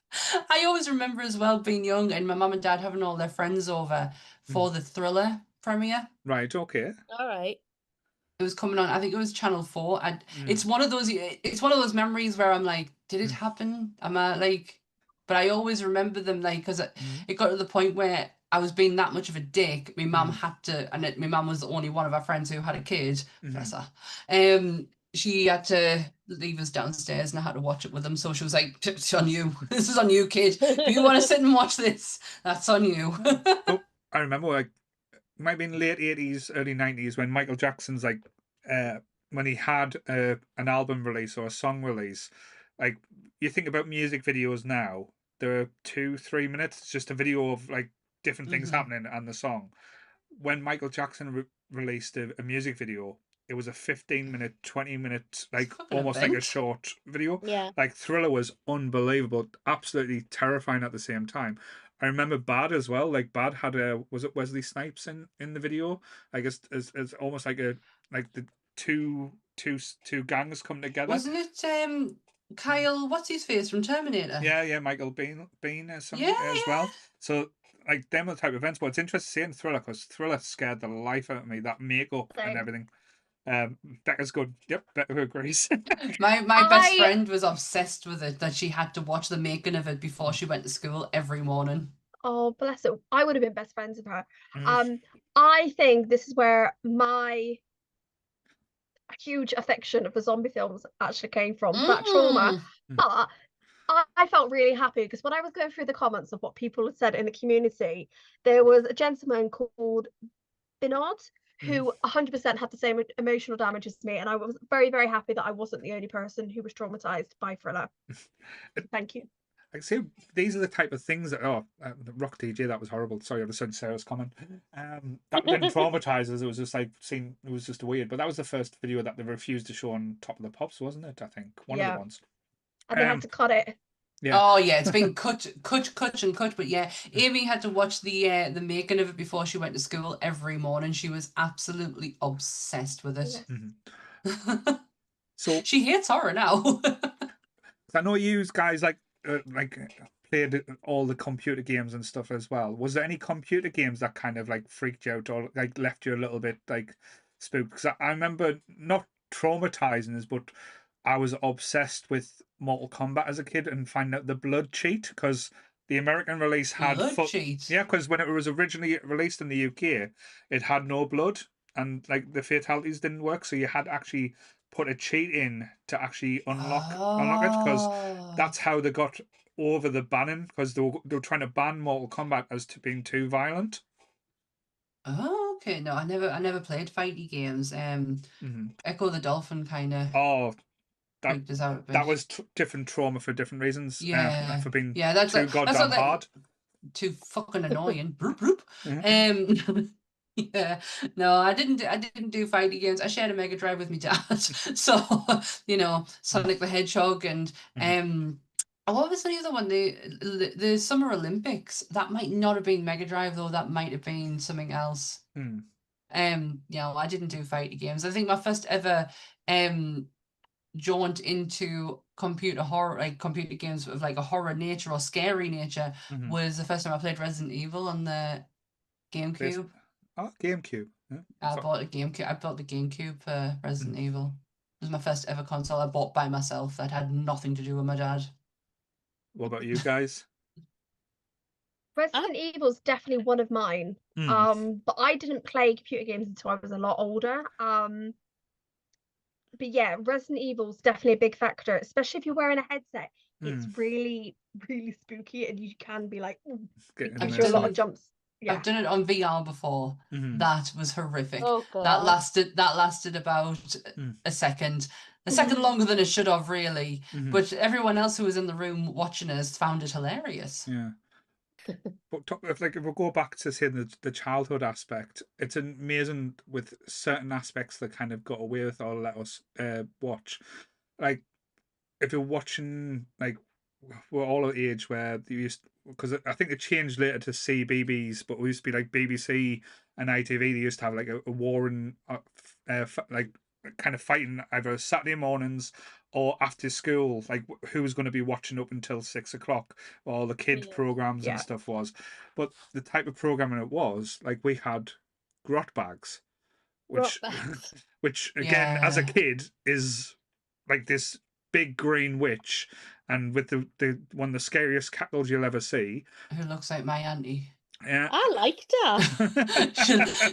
I always remember as well being young and my mum and dad having all their friends over for the Thriller premiere. Right, okay. All right. It was coming on, I think it was Channel 4, and Mm. it's one of those memories where I'm like, did it happen? Am I like, but I always remember them, like, because it got to the point where I was being that much of a dick. My mum had to, and my mum was the only one of our friends who had a kid, bless her. She had to leave us downstairs and I had to watch it with them. So she was like, it's on you. This is on you, kid. If you want to sit and watch this, that's on you. Oh, I remember like it might have been late 80s, early 90s when Michael Jackson's like when he had an album release or a song release. Like you think about music videos now, they're 2-3 minutes. It's just a video of like different things happening and the song. When Michael Jackson released a music video, it was a 15-minute, 20-minute, like Fucking almost like a event. short video. Yeah. Like Thriller was unbelievable, absolutely terrifying at the same time. I remember Bad as well. Like Bad had was it Wesley Snipes in the video? I guess it's almost like the two gangs come together. Wasn't it Kyle, what's his face from Terminator? Yeah, Michael Bean as Yeah, as yeah. well. So like them are the type of events. But it's interesting seeing Thriller because Thriller scared the life out of me. That makeup and Same. everything. Becca's good. Yep, Becca agrees. My best I friend was obsessed with it, that she had to watch the making of it before she went to school every morning. Oh, bless her. I would have been best friends with her. Mm. I think this is where my huge affection of the zombie films actually came from, that trauma. Mm. But I felt really happy because when I was going through the comments of what people had said in the community, there was a gentleman called Binod who 100% had the same emotional damage as me, and I was very, very happy that I wasn't the only person who was traumatized by Thriller. Thank you. I see these are the type of things that the Rock DJ, that was horrible. Sorry, I just said Sarah's comment. That didn't traumatize us. It was just like it was just weird. But that was the first video that they refused to show on Top of the Pops, wasn't it? I think one of Yeah. the ones. And they had to cut it. Yeah. Oh yeah, it's been cut. But yeah, Amy had to watch the making of it before she went to school every morning. She was absolutely obsessed with it. So She hates horror now. I know you guys played all the computer games and stuff as well. Was there any computer games that kind of like freaked you out or like left you a little bit like spooked? Because I remember not traumatizing us, but I was obsessed with Mortal Kombat as a kid and finding out the blood cheat because the American release had Blood cheat. Yeah, because when it was originally released in the UK, it had no blood and like the fatalities didn't work, so you had actually put a cheat in to actually unlock it because that's how they got over the banning because they were trying to ban Mortal Kombat as to being too violent. Oh, okay. No, I never played fighty games. Echo the Dolphin kind of Oh, that freaked us out a bit. that was different trauma for different reasons. Yeah, For being yeah. That's too that's goddamn not that hard. too fucking annoying. Bloop, bloop. Yeah. No, I didn't do fighting games. I shared a Mega Drive with my dad. So, Sonic the Hedgehog and what was the other one? The Summer Olympics. That might not have been Mega Drive though. That might have been something else. I didn't do fighting games. I think my first ever jaunt into computer horror, like computer games with like a horror nature or scary nature, was the first time I played Resident Evil on the GameCube. GameCube. Yeah, I bought a GameCube. I bought the GameCube for Resident Evil. It was my first ever console I bought by myself that had nothing to do with my dad. What about you guys? Resident Evil's definitely one of mine. But I didn't play computer games until I was a lot older. But yeah, Resident Evil's definitely a big factor, especially if you're wearing a headset. It's really, really spooky, and you can be like, gives you a lot of jumps. Yeah. I've done it on VR before. That was horrific. Oh, God. That lasted about a second longer than it should have, really. But everyone else who was in the room watching us found it hilarious. Yeah. But if we go back to say the childhood aspect, it's amazing with certain aspects that kind of got away with or let us watch. Like if you're watching, like we're all at the age where you used, because I think it changed later to CBBS, but we used to be like BBC and ITV. They used to have like a war and like kind of fighting either Saturday mornings or after school, like who was going to be watching up until 6 o'clock, all the kid programs and stuff was. But the type of programming it was, like we had grot bags, which which again as a kid is like this big green witch, and with the one of the scariest cattles you'll ever see, who looks like my auntie. Yeah, I liked her.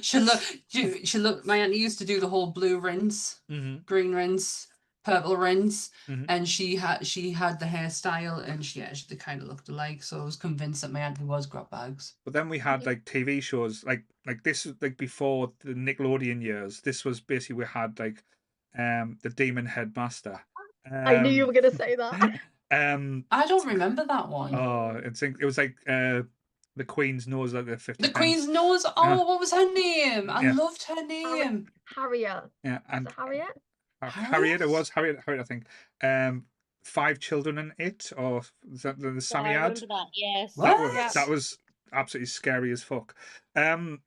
she look. My auntie used to do the whole blue rinse, green rinse, purple rinse, and she had the hairstyle, and they kind of looked alike. So I was convinced that my auntie was grot bags. But then we had like TV shows like this, like before the Nickelodeon years. This was basically, we had like the Demon Headmaster. I knew you were gonna say that. I don't remember that one. Oh, it was like the Queen's Nose, like the 50 The pence. Queen's Nose. Oh, what was her name? I loved her name. Harriet. Yeah, and Harriet. Harriet. It was Harriet. I think. 5 Children in It, or is that the Sammy I ad? remember that. Yes. That was absolutely scary as fuck. And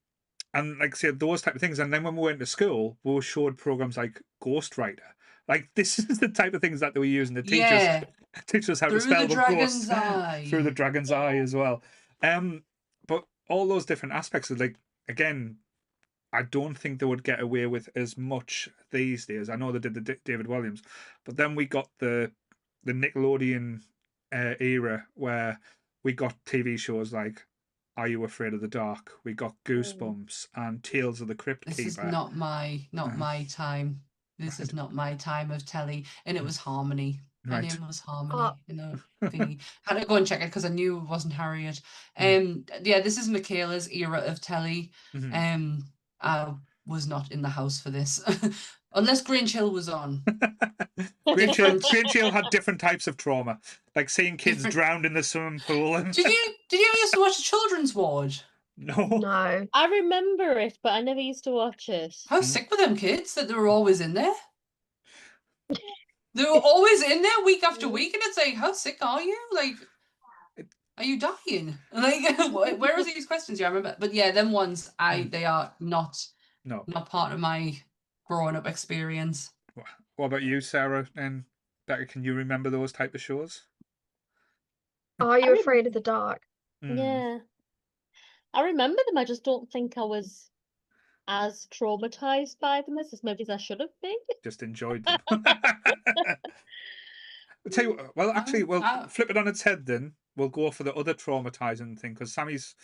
like I said, those type of things. And then when we went to school, we were showed programs like Ghostwriter. Like this is the type of things that they were using to teach us how to spell the ghosts through the dragon's eye as well. But all those different aspects of, like, again, I don't think they would get away with as much these days. I know they did the David Williams, but then we got the Nickelodeon era where we got TV shows like Are You Afraid of the Dark? We got Goosebumps and Tales of the Crypt Keeper. This is not my time. This is not my time of telly. And it was Harmony. Her name was Harmony. Thingy. Had to go and check it because I knew it wasn't Harriet. This is Michaela's era of telly. I was not in the house for this. Unless Grange Hill was on. Grange Hill had different types of trauma, like seeing kids drowned in the swimming pool. Did you used to watch the children's ward? No. I remember it, but I never used to watch it. How sick were them kids that they were always in there? They were always in there week after week, and it's like, how sick are you? Like, are you dying? Like, where are these questions? I remember, but yeah, them ones, they are not part of my growing up experience. What about you, Sarah and Becca? Can you remember those type of shows? Are You Afraid of the Dark? Yeah, I remember them. I just don't think I was as traumatized by them as maybe I should have been. Just enjoyed them. I'll tell you, well, actually, we'll flip it on its head then. We'll go for the other traumatizing thing, because Sammy's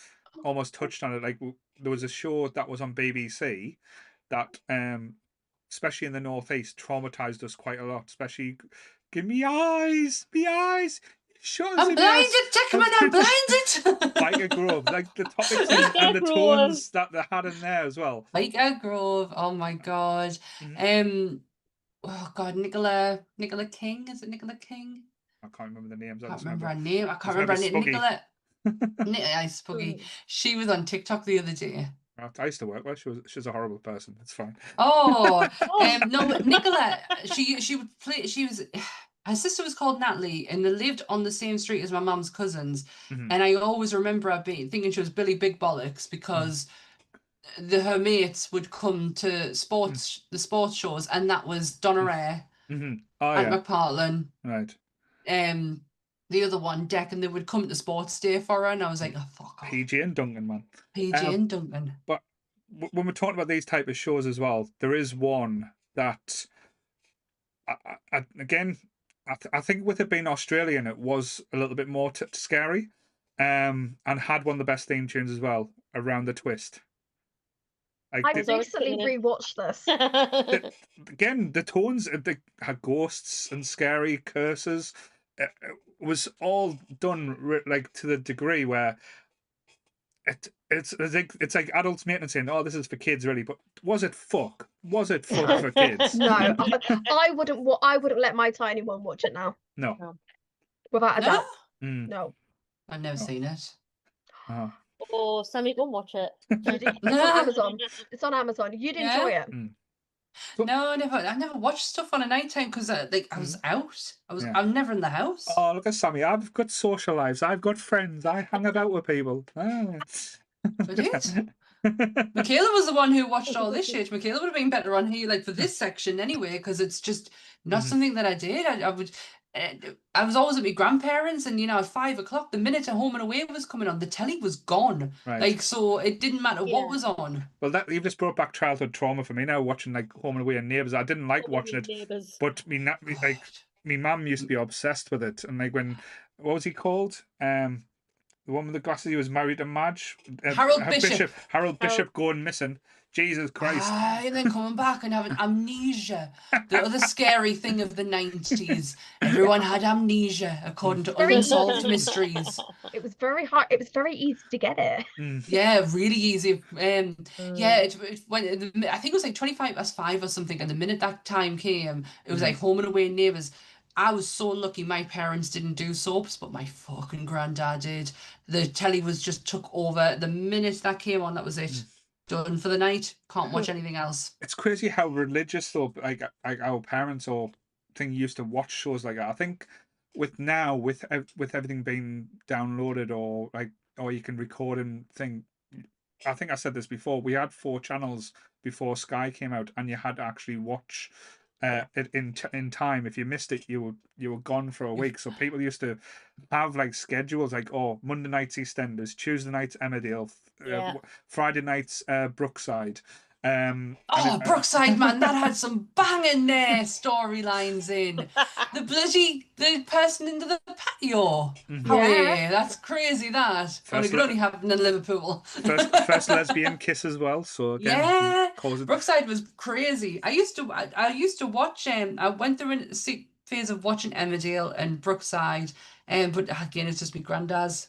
almost touched on it. Like, there was a show that was on BBC that, especially in the Northeast, traumatized us quite a lot. Especially, give me eyes, I'm blinded, Jackman, I'm blinded. Biker Grove, like the topics and the tones that they had in there as well. Biker Grove, oh my god. Oh god, Nicola King, is it Nicola King? I can't remember the names. I can't remember her name. Nicola. Spuggy. She was on TikTok the other day. I used to work with her. She was a horrible person. It's fine. Oh, no, but Nicola, she would play. Her sister was called Natalie, and they lived on the same street as my mum's cousins. And I always remember her thinking she was Billy Big Bollocks because her mates would come to the sports shows, and that was Donna Ray, Oh Ant yeah, McPartlin. right. The other one, Deck, and they would come to sports day for her, and I was like, oh, fuck off. PG and Duncan, man. PG and Duncan. But when we're talking about these type of shows as well, there is one that, again, I think with it being Australian, it was a little bit more scary, and had one of the best theme tunes as well, Around the Twist. Like, I was already recently singing it. rewatched this. again, the tones, they had ghosts and scary curses. It was all done like to the degree where it's like adults making it saying, "Oh, this is for kids," really. But was it fuck? Was it fuck for kids? No, I wouldn't let my tiny one watch it now. No. No. Without a No? doubt. Mm. No. I've never seen it. Oh. Oh, Sammy, go and watch it. It's on Amazon. It's on Amazon. You'd enjoy it. So, No, I never watched stuff on a night time because I was out. I'm never in the house. oh, look at Sammy. I've got social lives. I've got friends. I hang about with people. Ah. I did. Michaela was the one who watched all this shit. Michaela would have been better on here, like for this section anyway, because it's just not something that I did. I was always at my grandparents, and at 5 o'clock, the minute a Home and Away was coming on, the telly was gone. Right. Like, so it didn't matter Yeah. what was on. Well, that you've just brought back childhood trauma for me now. Watching like Home and Away and Neighbours, I didn't like watching it, Neighbours. but like me mum used to be obsessed with it. And like when what was he called? The one with the glasses. He was married to Madge. Harold Bishop. Harold Bishop going missing. Jesus Christ! And then coming back and having amnesia. The other scary thing of the 90s. Everyone had amnesia, according to Unsolved Mysteries. It was very hard. It was very easy to get it. Yeah, really easy. Yeah, it went. I think it was like 5 or something. And the minute that time came, it was like Home and Away and Neighbours. I was so lucky my parents didn't do soaps, but my fucking granddad did. The telly was just took over. The minute that came on, that was it. Done for the night. Can't watch anything else. It's crazy how religious though, like our parents or thing used to watch shows like that. I think with everything being downloaded or you can record and thing. I think I said this before. We had 4 channels before Sky came out, and you had to actually watch it in time. If you missed it, you were gone for a week. So people used to have like schedules, like Monday nights EastEnders, Tuesday nights Emmerdale, Friday nights Brookside. Brookside, man, that had some banging storylines in. The person into the patio. Oh yeah, that's crazy. That it could only happen in Liverpool. First lesbian kiss as well. So again, Brookside was crazy. I used to watch. I went through a phase of watching Emmerdale and Brookside, but again, it's just my granddad's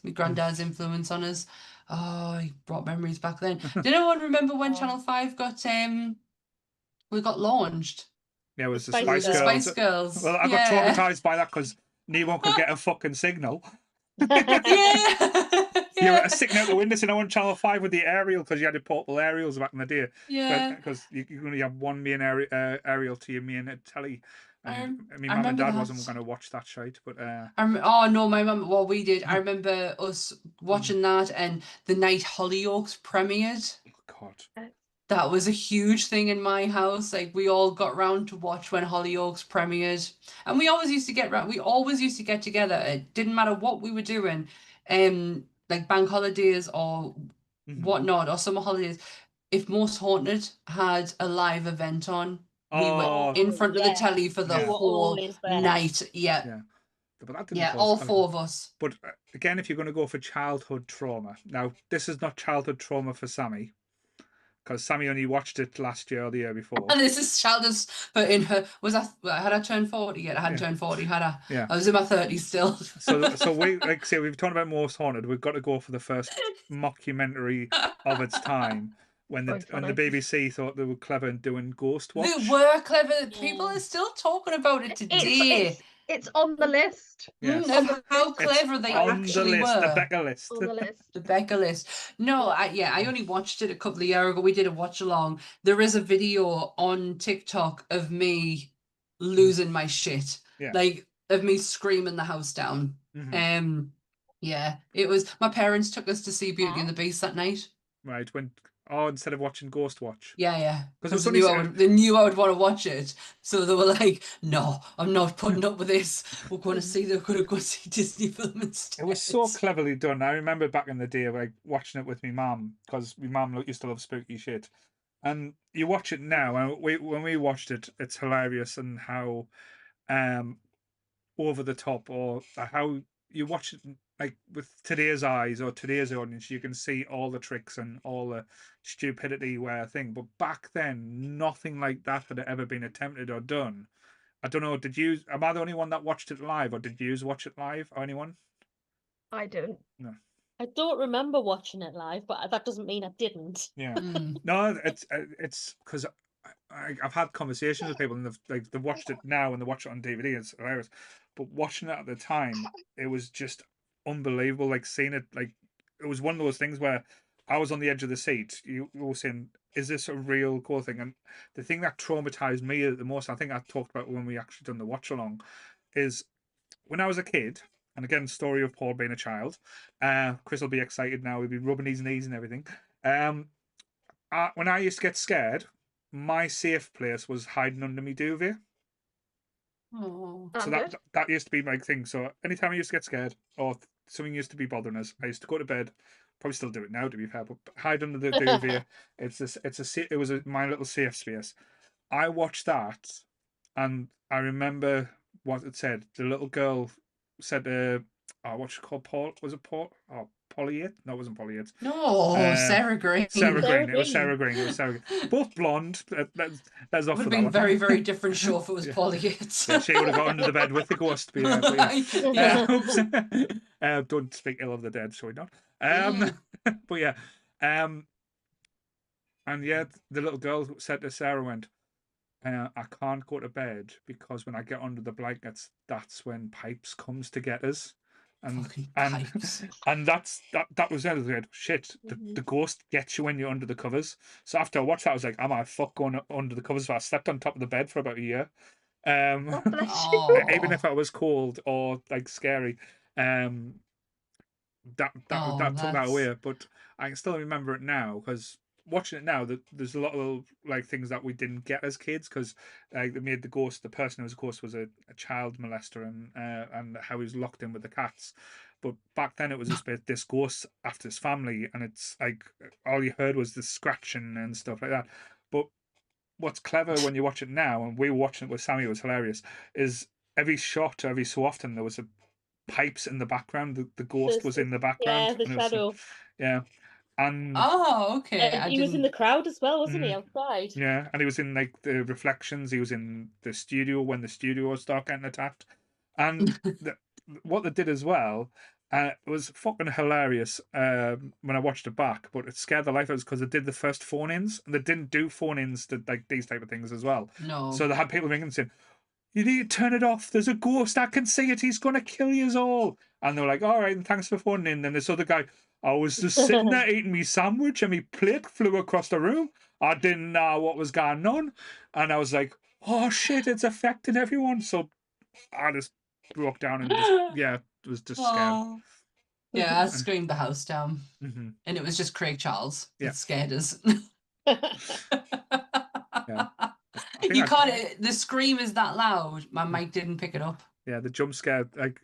influence on us. Oh, he brought memories back then. Did anyone remember when Channel 5 got launched? Yeah, it was the Spice Girls. Well, I got traumatized by that because no one could get a fucking signal. You were sticking out the window saying I want Channel 5 with the aerial because you had the portable aerials back in the day. Yeah. Because you only have one main aerial to your main telly. And my mum and dad wasn't going to watch that shite, but oh no, my mum. Well, we did. I remember us watching that, and the night Hollyoaks premiered. Oh, God, that was a huge thing in my house. Like we all got round to watch when Hollyoaks premiered, and we always used to get round. We always used to get together. It didn't matter what we were doing, like bank holidays or whatnot, or summer holidays. If Most Haunted had a live event on, we were in front of the telly for the whole night. Yeah. But that didn't all 4 of us. But again, if you're going to go for childhood trauma, now this is not childhood trauma for Sammy, because Sammy only watched it last year or the year before. And this is childish, but in her had I turned 40 yet? I hadn't turned 40, had I? Yeah. I was in my 30s still. So we we've talked about Most Haunted. We've got to go for the first mockumentary of its time. When the BBC thought they were clever in doing Ghostwatch. They were clever. People are still talking about it today. It's on the list. Yes. How clever they actually were. The Becca list. On the list. The Becca list. No, I only watched it a couple of years ago. We did a watch along. There is a video on TikTok of me losing my shit. Yeah. Like of me screaming the house down. Yeah. It was my parents took us to see Beauty and the Beast that night. Right, when oh, instead of watching Ghostwatch. Yeah. Because it was Because only they knew I would want to watch it. So they were like, no, I'm not putting up with this. We're going to go see Disney film instead. it was so cleverly done. I remember back in the day, like watching it with my mum, because my mum used to love spooky shit. And you watch it now, and when we watched it, it's hilarious and how um over the top, or how you watch it like with today's eyes or today's audience, you can see all the tricks and all the stupidity where thing. But back then, nothing like that had ever been attempted or done. I don't know. Did you? Am I the only one that watched it live, or did you watch it live? Or anyone? I don't. No. I don't remember watching it live, but that doesn't mean I didn't. Yeah. Mm. No, it's because I've had conversations with people and they've watched it now and they watch it on DVD. It's hilarious, but watching it at the time, it was just unbelievable. Like seeing it, like it was one of those things where I was on the edge of the seat. You were saying, "Is this a real cool thing?" And the thing that traumatized me the most, I think I talked about when we actually done the watch along, is when I was a kid. And again, story of Paul being a child. Chris will be excited now. He'll be rubbing his knees and everything. When I used to get scared, my safe place was hiding under my duvet. Oh. So Standard. that used to be my thing. So anytime I used to get scared or something used to be bothering us, I used to go to bed. Probably still do it now, to be fair, but hide under the duvet. It was my little safe space. I watched that, and I remember what it said. The little girl said, "Oh, what's she called? Paul? Was it Paul? Oh, Polly Yates? No, it wasn't Polly Yates. No, Sarah Green. Sarah Sarah Green. It was Green. Sarah Green. It was Sarah Green. Both blonde. Let's off Would for have that been one. very, very different show if it was Yeah. Paul Yates. Yeah, she would have got under the bed with the ghost. But yeah. Yeah. Oops. Don't speak ill of the dead, shall we not? Mm. But yeah. Um, and yeah, the little girl said to Sarah, went, I can't go to bed because when I get under the blankets, that's when Pipes comes to get us. And Fucking and Pipes. and that was it. I was like, shit, the ghost gets you when you're under the covers. So after I watched that, I was like, am I fuck going under the covers? So I slept on top of the bed for about a year. Oh, Um, bless you. even Oh. if I was cold or like scary, um, Oh, that took that that's away. But I can still remember it now because watching it now, there's a lot of like things that we didn't get as kids because like they made the ghost, the person who was a ghost was a child molester and how he was locked in with the cats. But back then it was just this ghost after his family, and it's like all you heard was the scratching and stuff like that. But what's clever when you watch it now, and we were watching it with Sammy, it was hilarious, is every shot, every so often, there was a pipes in the background. The ghost was in the Yeah, background, the and it was shadow. yeah, and Oh, okay. And I he was in didn't the crowd as well, wasn't he, mm, outside? yeah, and he was in like the reflections. He was in the studio when the studio started getting attacked, and what they did as well. It was fucking hilarious when I watched it back, but it scared the life out of us because they did the first phone-ins, and they didn't do phone-ins to like these type of things as well. So no. they had people ringing saying, "You need to turn it off. There's a ghost. I can see it. He's going to kill you all." And they're like, "All right, and thanks for phoning in." Then this other guy, I was just sitting there eating me sandwich and my plate flew across the room. I didn't know what was going on. And I was like, oh shit, it's affecting everyone. So I just broke down and just, yeah, was just scared. Oh. Yeah, I screamed the house down. Mm-hmm. And it was just Craig Charles Yeah, that scared us. yeah. I think You I, can't, the scream is that loud. My mic didn't pick it up. yeah, the jump scare, like,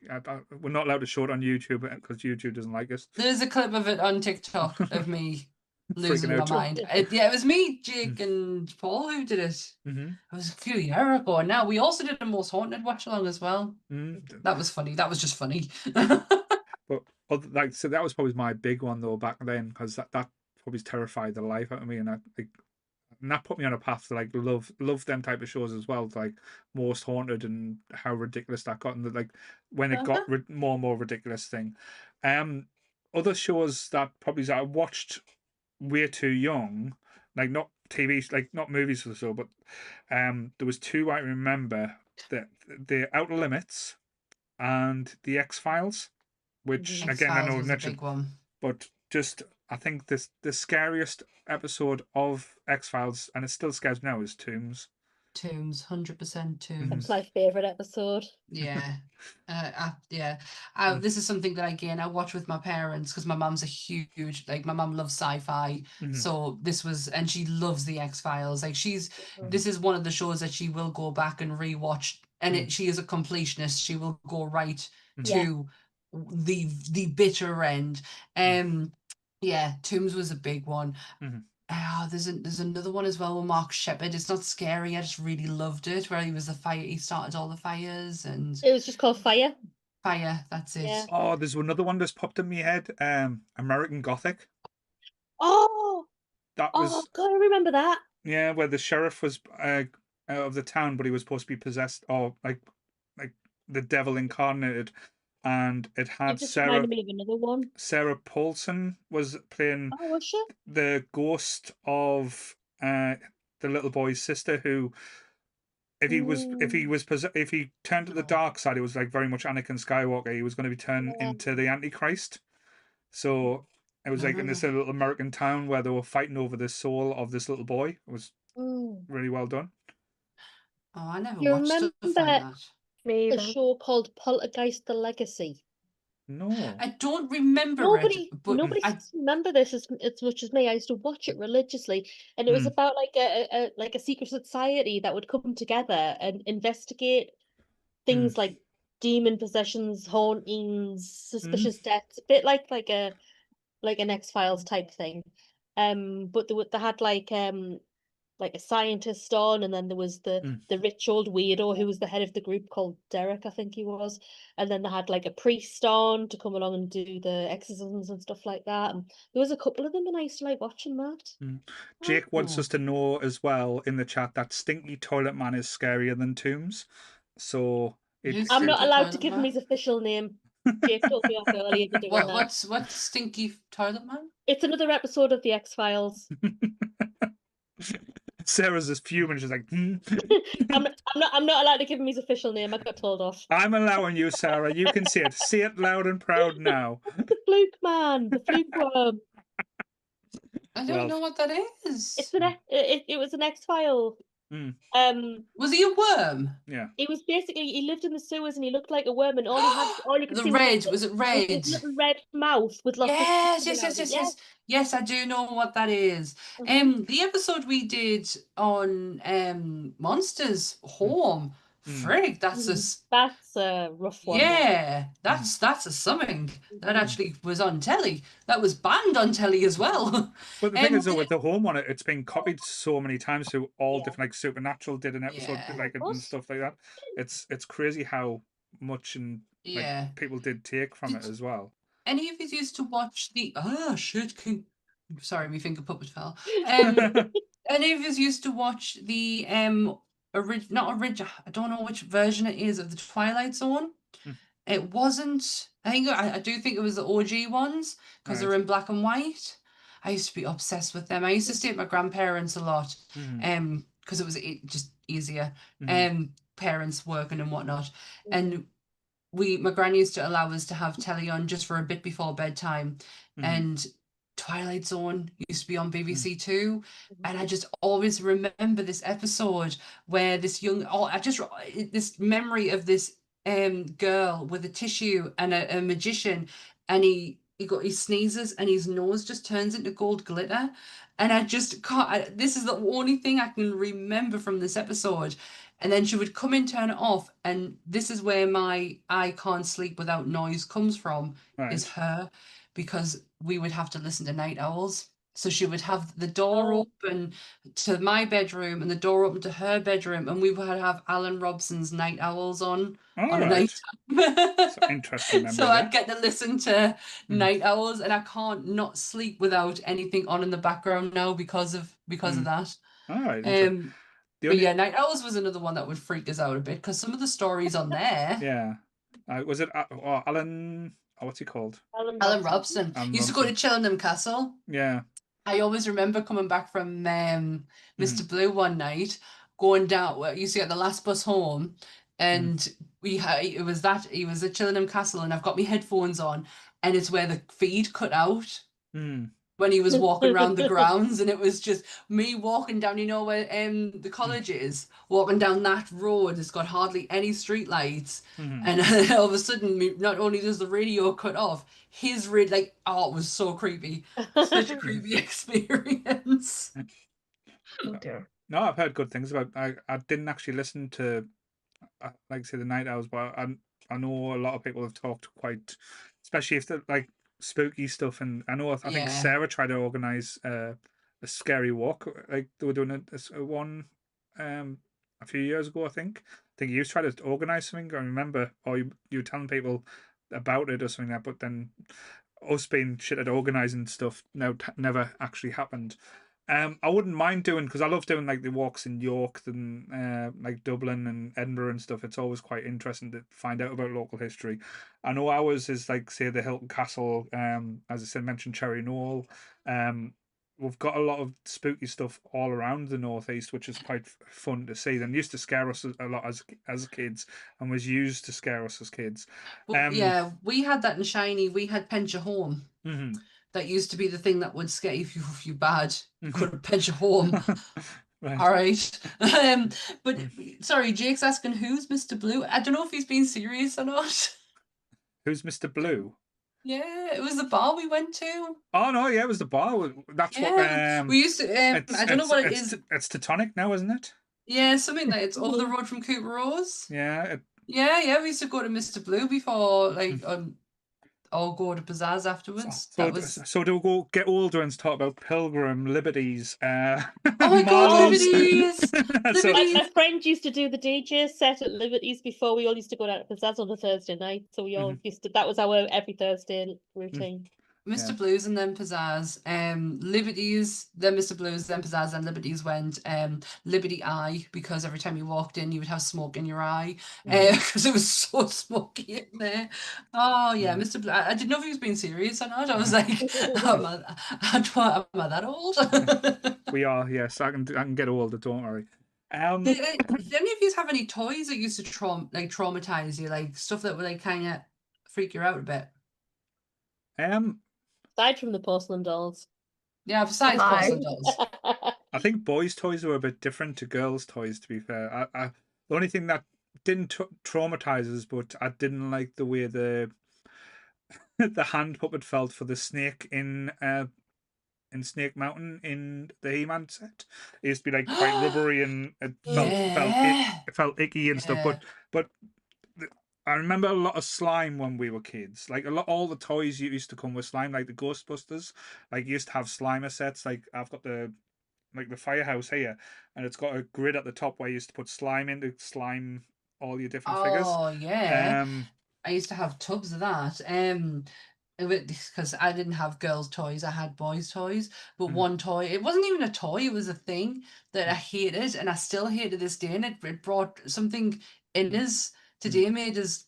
we're not allowed to show it on YouTube because YouTube doesn't like us. There's a clip of it on TikTok of me Freaking losing my out. mind. Yeah, it was me, Jake, and Paul who did it. Mm-hmm. It was a few years ago. And now we also did a Most Haunted watch along as well. Mm-hmm. That was funny. That was just funny. But like, so that was probably my big one though back then because that probably terrified the life out of me, and and that put me on a path to like love them type of shows as well, like Most Haunted and how ridiculous that got, and like when it got more and more ridiculous thing. Other shows that probably I watched way too young, like not TV, like not movies or so, but there was two I remember that the Outer Limits and the X-Files, which again I X-Files know we was a mentioned, big one. but just I think the scariest episode of X-Files, and it still scares me now, is Tombs. Tombs, 100% That's Tombs. my favourite episode. Yeah. This is something that I watch with my parents because my mum's a huge, like, my mum loves sci-fi. So this was, and she loves the X-Files. Like, this is one of the shows that she will go back and rewatch, and she is a completionist. She will go right Yeah. to the bitter end. Yeah, Tombs was a big one. There's another one as well with Mark Sheppard. It's not scary. I just really loved it, where he was the fire. He started all the fires and It was just called Fire. fire. That's it. Yeah. Oh, there's another one that's popped in my head. American Gothic. Oh, That oh, was God, I remember that. yeah, where the sheriff was of the town, but he was supposed to be possessed or like the devil incarnated, and it You've had just reminded me of another one. Sarah Paulson was playing Oh, was she? the ghost of the little boy's sister who if he turned to the dark side, it was like very much Anakin Skywalker. He was going to be turned Yeah. into the Antichrist. So it was like in this little American town where they were fighting over the soul of this little boy. It was really well done. Oh, I never You watched stuff like remember that. Me a either. show called Poltergeist: The Legacy? No. I don't remember Nobody, it, but nobody seems to remember this as much as me. I used to watch it religiously, and it was about like a secret society that would come together and investigate things like demon possessions, hauntings, suspicious deaths, a bit like an X-Files type thing. But they had like a scientist on, and then there was the rich old weirdo who was the head of the group called Derek, I think he was, and then they had like a priest on to come along and do the exorcisms and stuff like that. And there was a couple of them, and I used to like watching that. Jake wants Oh. us to know as well in the chat that Stinky Toilet Man is scarier than Tombs. So I'm not Stinky allowed to Toilet give him Man? his official name. Jake told me off earlier for doing that. What's Stinky Toilet Man? It's another episode of the X-Files. Sarah's just fuming. She's like, I'm not allowed to give him his official name. I got told off. I'm allowing you, Sarah. You can see it. See it loud and proud now. The fluke man, the fluke worm. I don't know what that is. It was an X-File. Was he a worm? Yeah. He was basically, he lived in the sewers and he looked like a worm, and all you could The see red, was it was red? this little red mouth with lots of Yes, coming yes, out yes, of it. yes, yes. Yes, I do know what that is. The episode we did on Monsters Home, frig, that's a rough one. yeah, that's a something. That actually was on telly. That was banned on telly as well. But the thing is, though, with the home on it, it's been copied so many times to all different, like Supernatural did an episode like it and stuff like that. It's crazy how much and like people did take from it as well. Any of you used to watch the sorry, my finger puppet fell. Any of us used to watch the not original, I don't know which version it is of the Twilight Zone. It wasn't, I do think it was the OG ones because they're in black and white. I used to be obsessed with them. I used to stay at my grandparents a lot because it was just easier. Parents working and whatnot. And my gran used to allow us to have telly on just for a bit before bedtime, and Twilight Zone used to be on BBC Two, and I just always remember this episode where this this memory of this girl with a tissue and a magician, and he sneezes and his nose just turns into gold glitter, and I just can't. This is the only thing I can remember from this episode. And then she would come and turn it off. And this is where my I can't sleep without noise comes from, is her, because we would have to listen to night owls. So she would have the door open to my bedroom and the door open to her bedroom, and we would have Alan Robson's Night Owls on a night time. That's an interesting memory. So I'd get to listen to Night Owls, and I can't not sleep without anything on in the background now because of that. All right. But yeah, Night Owls was another one that would freak us out a bit because some of the stories on there. Yeah. Was it Alan? Oh, what's he called? Alan Robson. He used to go to Chillingham Castle. Yeah. I always remember coming back from Mr. Blue one night, going down. Well, you see, at the last bus home, and he was at Chillingham Castle, and I've got my headphones on, and it's where the feed cut out. when he was walking around the grounds, and it was just me walking down, you know, where the college is, walking down that road. It's got hardly any street lights, and all of a sudden, not only does the radio cut off, his like, oh, it was so creepy, such a creepy experience. Oh dear. No, I've heard good things about. I didn't actually listen to, like I say, the Night Owls, but I know a lot of people have talked quite, especially if they're like spooky stuff. And I know I think Yeah. Sarah tried to organize a scary walk. Like they were doing a one a few years ago. I think you tried to organize something. I remember, or you were telling people about it or something like that. But then us being shit at organizing stuff never actually happened. I wouldn't mind doing, because I love doing like the walks in York and like Dublin and Edinburgh and stuff. It's always quite interesting to find out about local history. I know ours is like, say, the Hilton Castle. As I said, mentioned Cherry Knoll. We've got a lot of spooky stuff all around the northeast, which is quite fun to see. Them used to scare us a lot as kids, and was used to scare us as kids. But yeah, we had that in Shiny. We had Pinch a Home. That used to be the thing that would scare you if you bad. You couldn't pinch a home. Right. All right. But sorry, Jake's asking who's Mr. Blue. I don't know if he's being serious or not. Who's Mr. Blue? Yeah, it was the bar we went to. Oh no, yeah, it was the bar. That's Yeah, what we used to. I don't know what it is. It's Teutonic now, isn't it? Yeah, something like it's over the road from Cooper Rose. Yeah. Yeah. We used to go to Mr. Blue before, like or go to Pizzazz afterwards. So do we go get older and talk about Pilgrim, Liberties, oh my God, Marlows. Liberties! My friend used to do the DJ set at Liberties before. We all used to go down to Pizzazz on a Thursday night. So we all used to, that was our every Thursday routine. Mr. Blues and then Pizzazz. Liberties, then Mr. Blues, then Pizzazz, and Liberties went Liberty Eye, because every time you walked in, you would have smoke in your eye because it was so smoky in there. Oh yeah, Mr. Blue. I didn't know if he was being serious or not. I was like, am I that old? We are, yes. I can get older. Don't worry. Did any of you have any toys that used to traumatize you, like stuff that would like kind of freak you out a bit? Aside from the porcelain dolls. Yeah, besides porcelain dolls. I think boys' toys were a bit different to girls' toys, to be fair. The only thing that didn't traumatize us, but I didn't like the way the hand puppet felt for the snake in Snake Mountain in the He-Man set. It used to be like quite rubbery, and it felt icky and stuff. But I remember a lot of slime when we were kids. Like all the toys used to come with slime, like the Ghostbusters. Like used to have Slimer sets. Like I've got the firehouse here, and it's got a grid at the top where you used to put slime in to slime all your different figures. Oh yeah, I used to have tubs of that. Because I didn't have girls' toys, I had boys' toys. But one toy, it wasn't even a toy; it was a thing that I hated, and I still hate to this day. And it brought something in us today, made us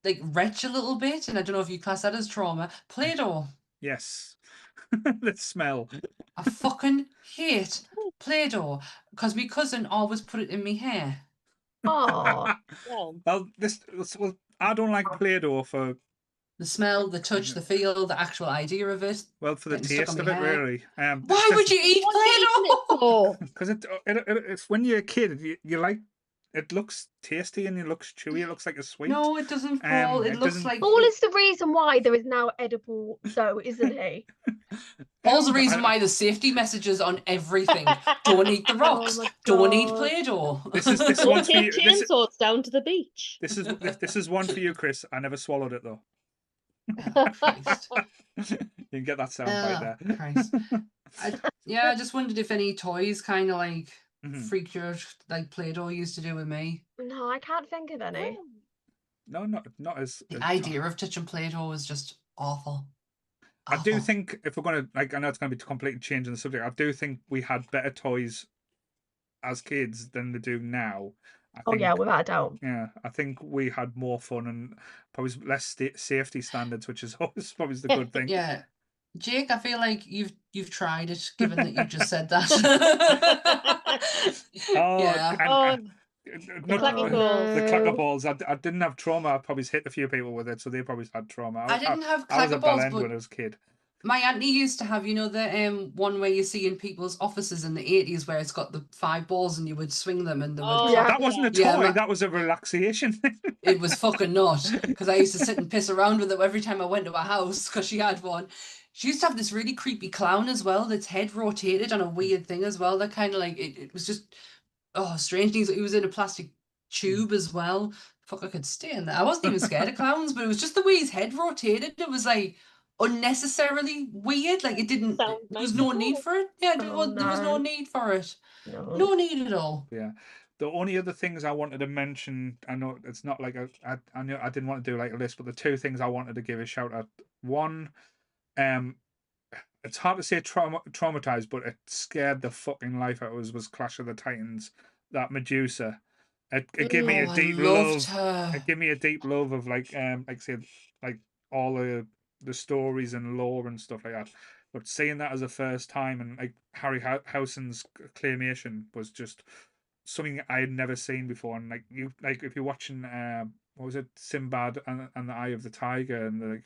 like retch a little bit. And I don't know if you class that as trauma. Play-Doh. Yes, the smell. I fucking hate Play-Doh because my cousin always put it in my hair. Oh. Well, I don't like Play-Doh for the smell, the touch, the feel, the actual idea of it. Well, for the taste of it, really. Why would you eat Play-Doh? Because it's when you're a kid, you like. It looks tasty and it looks chewy. It looks like a sweet. No, it doesn't fall. It looks like. Paul is the reason why there is now edible dough, isn't he? Paul's the reason why there's safety messages on everything. Don't eat the rocks. Don't eat Play-Doh. This one's for you. Chainsaws down to the beach. This is one for you, Chris. I never swallowed it though. Oh, Christ. You can get that sound right there. Christ. I just wondered if any toys kind of like freaked you out, like Play-Doh used to do with me. No, I can't think of any. No, not as. The idea of touching Play-Doh was just awful. I do think if we're gonna I know it's gonna be completely changing the subject. I do think we had better toys as kids than they do now. I think, without a doubt. Yeah, I think we had more fun and probably less safety standards, which is always probably the good thing. Yeah, Jake, I feel like you've tried it, given that you just said that. The clacker balls. I didn't have trauma. I probably hit a few people with it, so they probably had trauma. I didn't have clacker I was a balls, bell end but when I was a kid. My auntie used to have, the one where you see in people's offices in the 80s where it's got the 5 balls and you would swing them and they would Oh, Yeah. That wasn't a Yeah, toy. That was a relaxation. it was fucking not, because I used to sit and piss around with it every time I went to a house because she had one. She used to have this really creepy clown as well, that's head rotated on a weird thing as well. That kind of like, it was just, strange things. It was in a plastic tube as well. Fuck, I could stay in that. I wasn't even scared of clowns, but it was just the way his head rotated. It was like unnecessarily weird. Like there sounds was nice no at need all. for it. Yeah, Oh there was no no. need for it. No. No need at all. Yeah. The only other things I wanted to mention, I know it's not like I know I didn't want to do like a list, but the two things I wanted to give a shout out. One, um, it's hard to say traumatized, but it scared the fucking life out of us. Was Clash of the Titans, that Medusa. It gave me a Oh, I deep loved love. her. It gave me a deep love of like say like all the stories and lore and stuff like that. But seeing that as a first time and like Harryhausen's claymation was just something I had never seen before. And like if you're watching what was it, Sinbad and the Eye of the Tiger and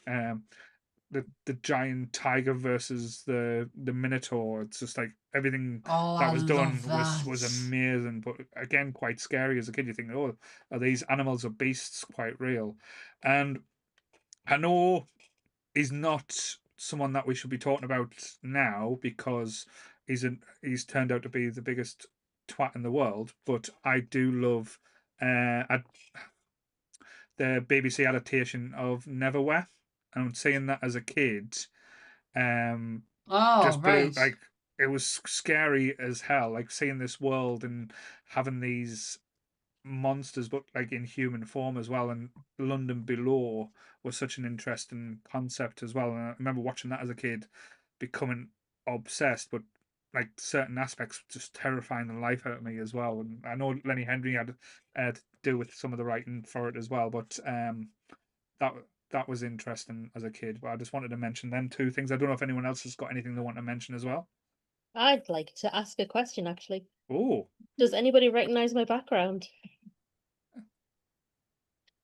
the giant tiger versus the minotaur, it's just like everything Oh, that I was love done that. was amazing, but again quite scary as a kid. You think, oh, are these animals or beasts quite real? And I know he's not someone that we should be talking about now because he's turned out to be the biggest twat in the world. But I do love the BBC adaptation of Neverwhere, and seeing that as a kid, um, Oh, just blew right. like it was scary as hell. Like seeing this world and having these monsters, but like in human form as well. And London Below was such an interesting concept as well. And I remember watching that as a kid, becoming obsessed, but like certain aspects just terrifying the life out of me as well. And I know Lenny Henry had to do with some of the writing for it as well, but that that was interesting as a kid. But I just wanted to mention them two things. I don't know if anyone else has got anything they want to mention as well. I'd like to ask a question, actually. Oh, Does anybody recognize my background?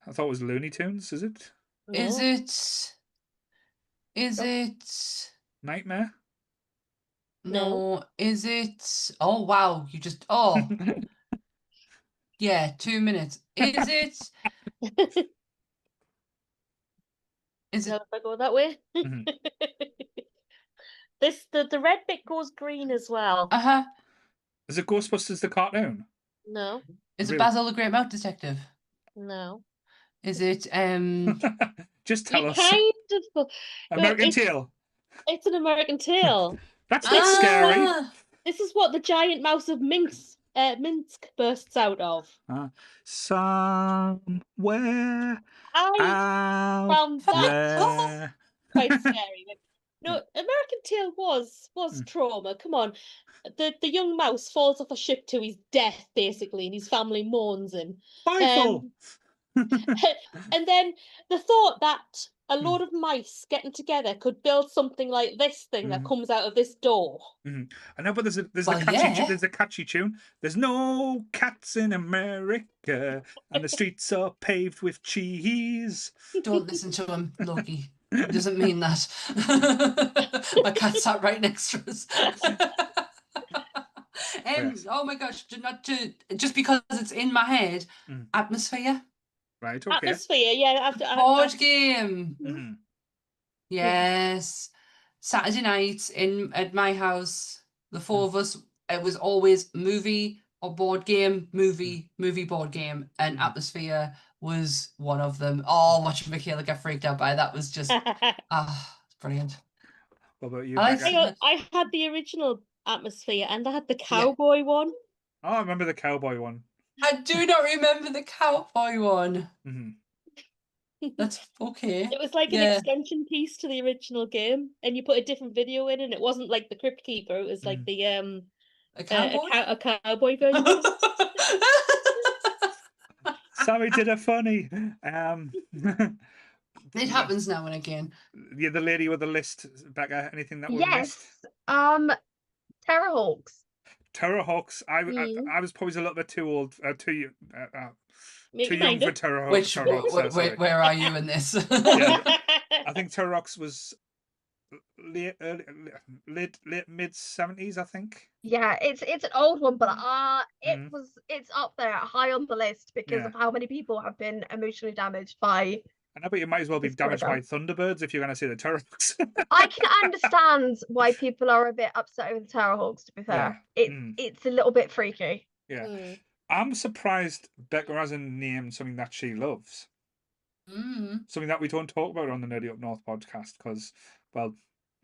I thought it was Looney Tunes. Is it Is No. it? Is Oh, it? Nightmare? No. No. Is it? Oh, wow. You just. Oh, yeah. 2 minutes. Is it? Is No, it? if I go that way. Mhm. The red bit goes green as well. Uh-huh. Is it Ghostbusters the cartoon? No. Is it Really? Basil the Great Mouse Detective? No. Is it? Just You tell us. kind of no, American Tail. it's an American Tale. That's not This is what scary. Ah. this is what the giant mouse of Minsk bursts out of. Somewhere I out found that Oh. there. quite scary. Like, no, Yeah. American Tail was Mm. trauma. Come on. The young mouse falls off a ship to his death, basically, and his family mourns him. Fievel. And then the thought that a Mm, load of mice getting together could build something like this thing that mhm, comes out of this door. mhm. I know, but there's a Well, catchy yeah. there's a catchy tune. There's no cats in America, and the streets are paved with cheese. Don't listen to him, Loki. He doesn't mean that. My cat sat right next to us. Yes. Oh my gosh, just because it's in my head. Mm. Atmosphere. Right. Okay. Atmosphere, yeah. Board game. Mhm. Yes. Saturday nights in at my house, the four of us, it was always movie or board game, movie, board game, and Mhm. Atmosphere was one of them. Oh, watching Michaela get freaked out by that was just brilliant. What about you, I like Becca? sitting at, I had the original Atmosphere and I had the yeah. cowboy one. Oh, I remember the cowboy one. I do not remember the cowboy one. Hmm. That's okay. It was like an Yeah. extension piece to the original game, and you put a different video in, and it wasn't like the Crypt Keeper. It was like Mm. the A cowboy? a cowboy version of it. Sammy did a funny. It happens now and again. Yeah, the lady with the list, Becca. Anything that we've Yes. missed? Terrorhawks. Terrorhawks. Mm. I was probably a little bit too old, Make too your young mind for up. Terrorhawks. Sorry. Where are you in this? Yeah, I think Terrorhawks was late, late mid-70s, I think. Yeah, it's an old one, but Mhm. it's up there high on the list because Yeah. of how many people have been emotionally damaged by I know, but you might as well be this damaged by program. Thunderbirds if you're going to see the Turtles. I can understand why people are a bit upset with the Terrorhawks, to be Yeah. fair. It's a little bit freaky. Yeah. Mm. I'm surprised Becca hasn't named something that she loves. Something that we don't talk about on the Nerdy Up North podcast because, well,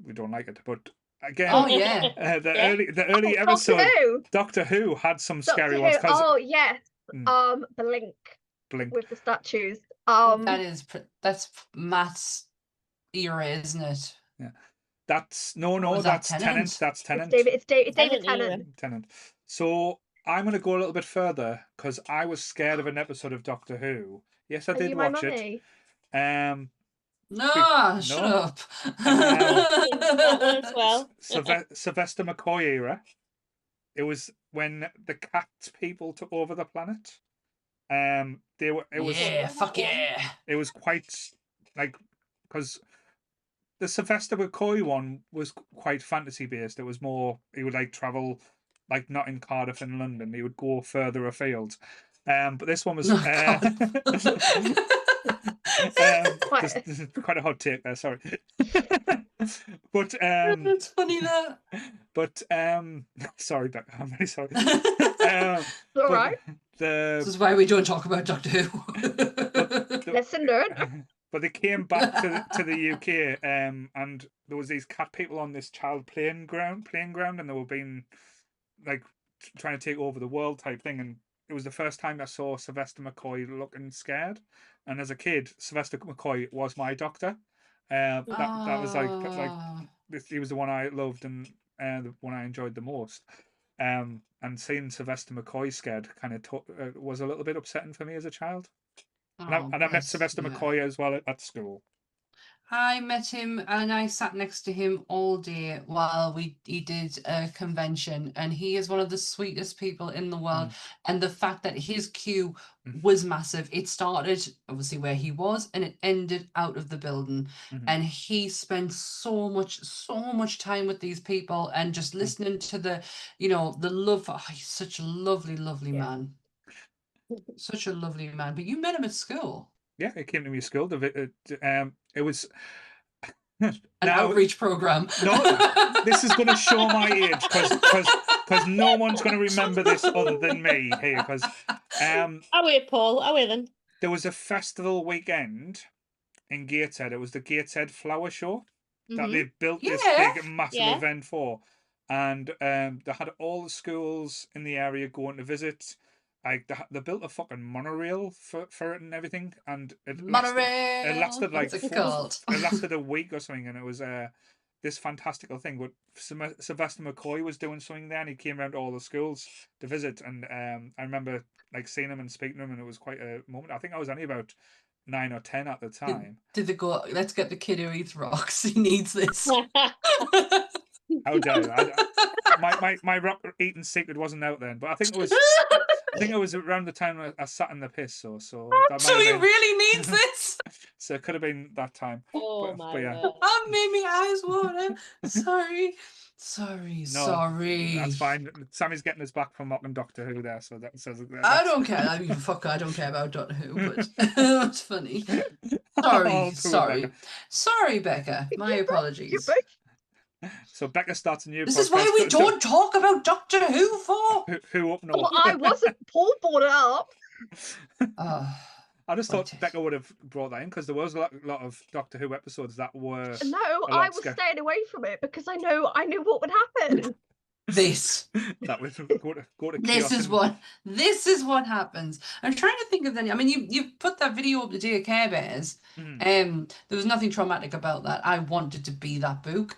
we don't like it. But again, Oh yeah. the early episode, Doctor Who had some scary ones. Cause, Oh yes, Blink Blink with the statues. That's Matt's era, isn't it? Yeah, that's that's Tennant. Tennant? That's Tennant. It's David Tennant Tennant. Tennant. So I'm going to go a little bit further because I was scared of an episode of Doctor Who. Yes, I Are did you my watch it. mummy? No, shut up. That one as well. Sylvester McCoy era. It was when the cat people took over the planet. They were. It was. Yeah, fuck yeah. It was quite like because the Sylvester McCoy one was quite fantasy based. It was more he would like travel, like not in Cardiff and London. He would go further afield. But this one was Oh, God. quite a hot take there. Sorry, but That's funny that. But sorry, Becca, I'm very sorry. All right. This is why we don't talk about Doctor Who. Lesson learned. But they came back to the UK, and there was these cat people on this child playing ground, and they were being like trying to take over the world type thing. And it was the first time I saw Sylvester McCoy looking scared. And as a kid, Sylvester McCoy was my doctor. That was like he was the one I loved and the one I enjoyed the most. And seeing Sylvester McCoy scared kind of was a little bit upsetting for me as a child. And I met Sylvester McCoy as well at school. I met him and I sat next to him all day while he did a convention, and he is one of the sweetest people in the world. And the fact that his queue was massive, it started obviously where he was and it ended out of the building. And he spent so much time with these people and just listening to the love. Oh, he's such a lovely man. Such a lovely man. But you met him at school. Yeah, it came to me at school. It was an outreach program. No, this is going to show my age because no one's going to remember this other than me here. Because away, Paul. Away then. There was a festival weekend in Gateshead. It was the Gateshead Flower Show that they built this big, massive event for, and they had all the schools in the area going to visit. Like they built a fucking monorail for it and everything, and it lasted like it lasted a week or something, and it was this fantastical thing. But Sylvester McCoy was doing something there, and he came around to all the schools to visit, and I remember like seeing him and speaking to him, and it was quite a moment. I think I was only about 9 or 10 at the time. Did they go, let's get the kid who eats rocks? He needs this. How dare you? My rock eating secret wasn't out then, but I think it was around the time I sat in the piss, so that so he really needs this. So it could have been that time. Oh but yeah. That made me eyes water. Sorry. That's fine. Sammy's getting us back from mocking Doctor Who there, so that says. I don't care. I mean, fuck, I don't care about Doctor Who, but that's funny. Sorry, Becca. My apologies. So Becca starts a new. This is why we don't talk about Doctor Who for. Who up north? Well, I wasn't. Paul brought it up. I just thought Becca would have brought that in because there was a lot of Doctor Who episodes that were. No, I was staying away from it because I knew what would happen. That would go to this is what happens. I'm trying to think of any. I mean, you put that video up to Dear Care Bears. There was nothing traumatic about that. I wanted to be that book.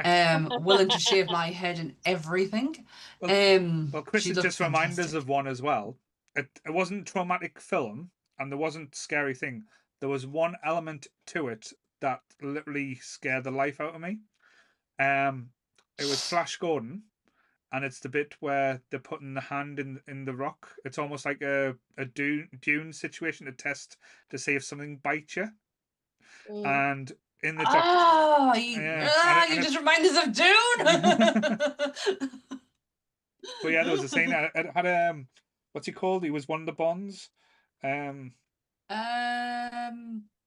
Willing to shave my head and everything. Well, Chris has just reminded us of one as well. It wasn't a traumatic film, and there wasn't a scary thing. There was one element to it that literally scared the life out of me. It was Flash Gordon, and it's the bit where they're putting the hand in the rock. It's almost like a dune situation to test to see if something bites you. And in the Oh, yeah, you just remind us of Dune. but yeah, there was a scene. It had what's he called? He was one of the Bonds. Um,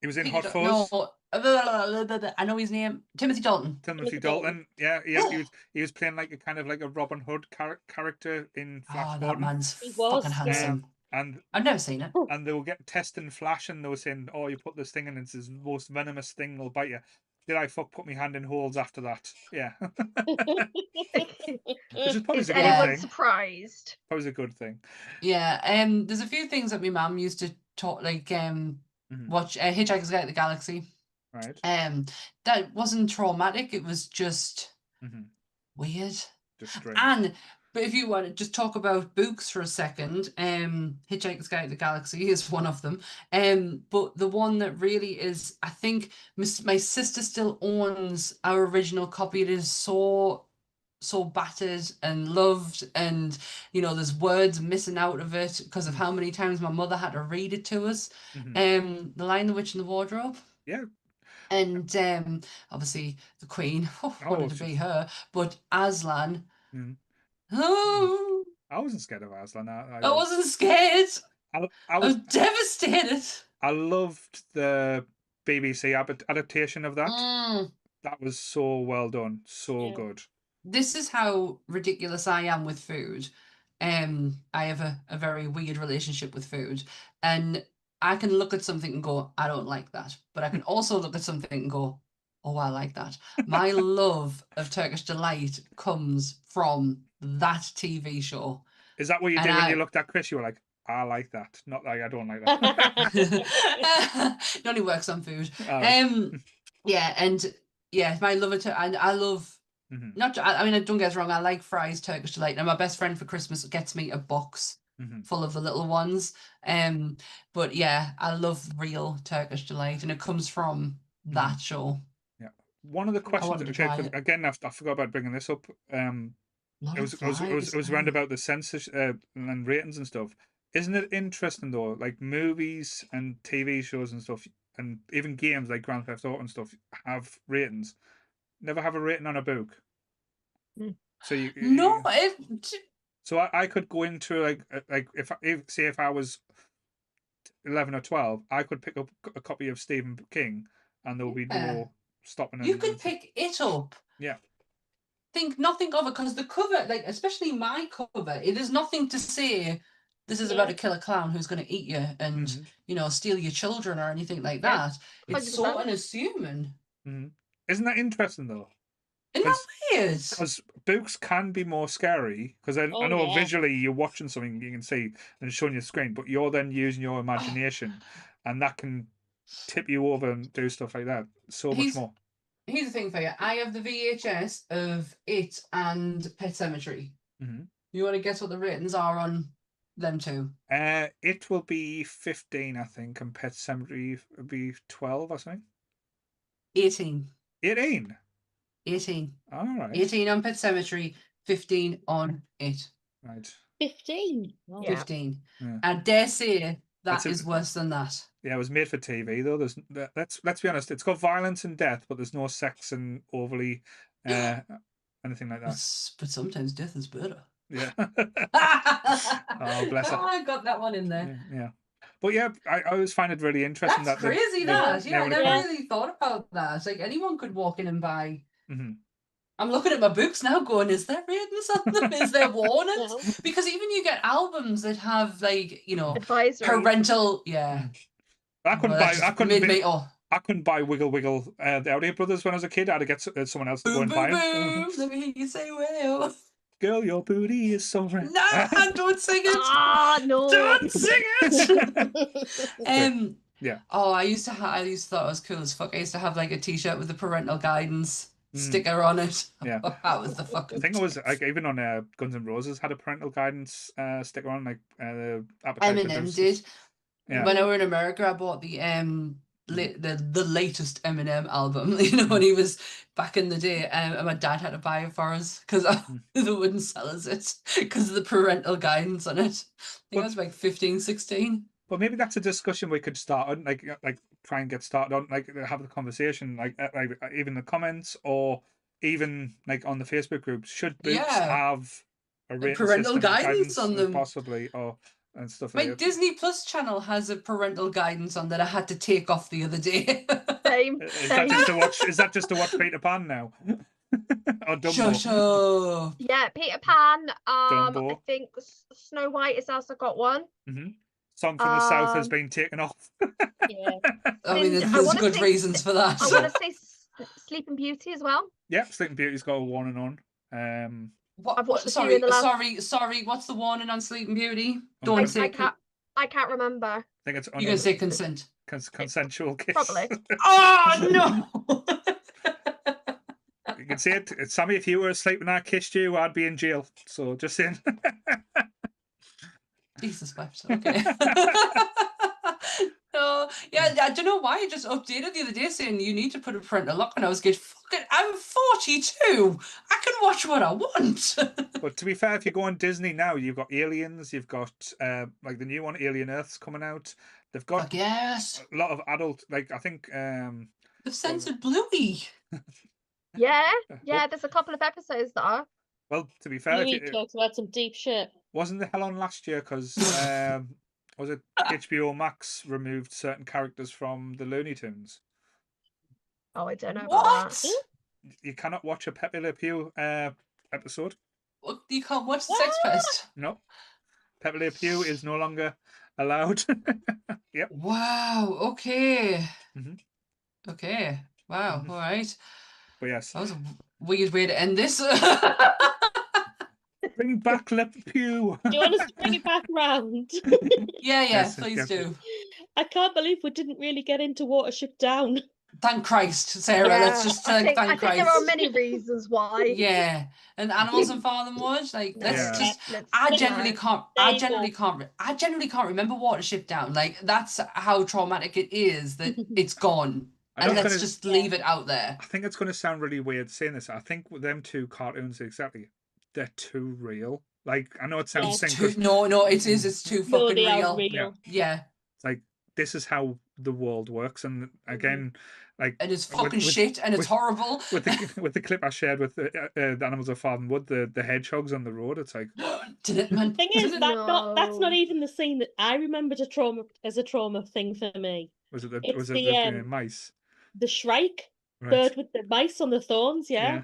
he was in Hot Fuzz. No, I know his name. Timothy Dalton. Timothy Dalton. Yeah, he was playing like a kind of like a Robin Hood character in Flash Oh, that Gordon. man's He fucking was, yeah. handsome. And I've never seen it. and they were getting testing Flash, and they were saying, "Oh, you put this thing in, it's this most venomous thing, will bite you." Did I put my hand in holes after that? Yeah. Which is probably Is a good anyone thing. surprised? Probably a good thing. Yeah. There's a few things that my mum used to talk like watch Hitchhiker's Guide to the Galaxy. Right. That wasn't traumatic. It was just weird. Just strange. But if you want to just talk about books for a second, Hitchhiker's Guide to the Galaxy is one of them. But the one that really is, I think my sister still owns our original copy. It is so battered and loved, and there's words missing out of it because of how many times my mother had to read it to us. The Lion, the Witch, and the Wardrobe. Yeah. And obviously the Queen wanted to be her, but Aslan. Oh, I wasn't scared of Aslan. I wasn't scared. I was devastated. I loved the BBC adaptation of that. That was so well done, so good. This is how ridiculous I am with food. I have a very weird relationship with food, and I can look at something and go, I don't like that. But I can also look at something and go, oh, I like that. My love of Turkish Delight comes from that TV show. Is that what you did when you looked at Chris? You were like, I like that. Not like I don't like that. It only works on food. Yeah, and yeah, my love of and I love I mean, don't get us wrong, I like fries, Turkish Delight, and my best friend for Christmas gets me a box full of the little ones. But yeah, I love real Turkish Delight, and it comes from that show. Yeah. One of the questions, again, I forgot about bringing this up. It was around about the censorship and ratings and stuff. Isn't it interesting though? Like movies and TV shows and stuff, and even games like Grand Theft Auto and stuff have ratings. Never have a rating on a book. So so I could go into like if I was 11 or 12, I could pick up a copy of Stephen King, and there will be no stopping. You could pick it up. Yeah. Think nothing of it, because the cover, like especially my cover, it is nothing to say this is about a killer clown who's going to eat you and steal your children or anything like that. It's so unassuming. Isn't that interesting though? Isn't that weird? Because books can be more scary. Because I know visually you're watching something you can see and showing your screen, but you're then using your imagination, and that can tip you over and do stuff like that so much more. Here's the thing for you. I have the VHS of It and Pet Sematary. You want to guess what the ratings are on them two? It will be 15, I think, and Pet Sematary will be 12 or something. 18. 18? 18. All right. 18 on Pet Sematary, 15 on It. Right. 15? Wow. 15. Yeah. I dare say that is worse than that. Yeah, it was made for TV though. Let's be honest, it's got violence and death, but there's no sex and overly anything like that. But sometimes death is better. Yeah. Oh, bless her. I got that one in there. Yeah. But yeah, I always find it really interesting. That's crazy. I never really thought about that. Like anyone could walk in and buy. I'm looking at my books now going, is there ratings on them? Is there warnings? Because even you get albums that have like, advisory. Parental, I couldn't buy Wiggle Wiggle, the Audi Brothers when I was a kid. I had to get someone else to go and buy them. Let me hear you say well. Girl, your booty is so red. No, don't sing it. Ah, no. Don't sing it. Yeah. Oh, I used to thought it was cool as fuck. I used to have like a t-shirt with the parental guidance sticker on it. Yeah. That was the fucking I think it was like even on Guns N' Roses had a parental guidance sticker on, like Eminem did. Yeah. When I were in America, I bought the latest Eminem album, when he was back in the day, and my dad had to buy it for us because they wouldn't sell us it because of the parental guidance on it. I think I was like 15, 16. But maybe that's a discussion we could start on, like try and get started on, like have the conversation, like even the comments or even like on the Facebook groups. Should books Yeah. have a Like rating parental system, guidance on them. possibly, or and stuff My like that? Disney Plus channel has a parental guidance on that I had to take off the other day. Same. Is that just to watch? Is that just to watch Peter Pan now, or Dumbo? Shut up. Yeah, Peter Pan. I Dumbo. think Snow White has also got one. Song from the South has Um, been taken off. Yeah. I mean, I there's want to good say reasons for that. I want to say Sleeping Beauty as well. Yep, Sleeping Beauty's got a one and on. I've watched a few in Sorry, the last. sorry. What's the warning on Sleeping Beauty? I Don't I say. can't remember. I think it's You can say consent. consensual kiss. Probably. Oh no! You can say it. Sammy, if you were asleep and I kissed you, I'd be in jail. So just saying. Jesus wept. Okay. No, yeah, I don't know why I just updated the other day saying you need to put a parental lock on. I was getting fucking. I'm 42. I can watch what I want. But to be fair, if you go on Disney now, you've got Aliens, you've got like the new one, Alien Earth's coming out. They've got Fuck yes. a lot of adult, like I think They've censored Bluey. Yeah, there's a couple of episodes that are. well, to be fair, Louis talks about some deep shit. wasn't the hell on last year because was it HBO Max removed certain characters from the Looney Tunes? Oh, I don't know about What? that. You cannot watch a Pepe Le Pew episode. What? You can't watch the Sex Pest. No, Pepe Le Pew is no longer allowed. Yep. Wow. Okay. Mhm. Okay. Wow. Mhm. All right. But yes, That was a weird way to end this. bring back Le Pew. Do you want us to bring it back round? Yeah, Yes, please yes. do. I can't believe we didn't really get into Watership Down. Thank Christ, Sarah. Yeah, Let's just I think thank Christ. there are many reasons why. Yeah, and animals and fatherhood. Like, let's Yeah. just. Let's- I no. generally can't. There I you generally can't. I generally can't remember Watership Down. Like, that's how traumatic it is that it's gone, I know and it's let's gonna- just leave it out there. I think it's going to sound really weird saying this. I think with them two cartoons exactly, they're too real. Like I know it sounds Yes. It's simple. too. No, it is. It's too No, fucking they are real. real. Yeah, It's like this is how the world works, and again, like and it's fucking shit, and it's horrible. with the clip I shared with the animals of Farm Wood, the hedgehogs on the road. It's like Man. Thing is, that's No. not even the scene that I remembered as a trauma thing for me. was it the It's was it the the mice? The Shrike Right. bird with the mice on the thorns. Yeah.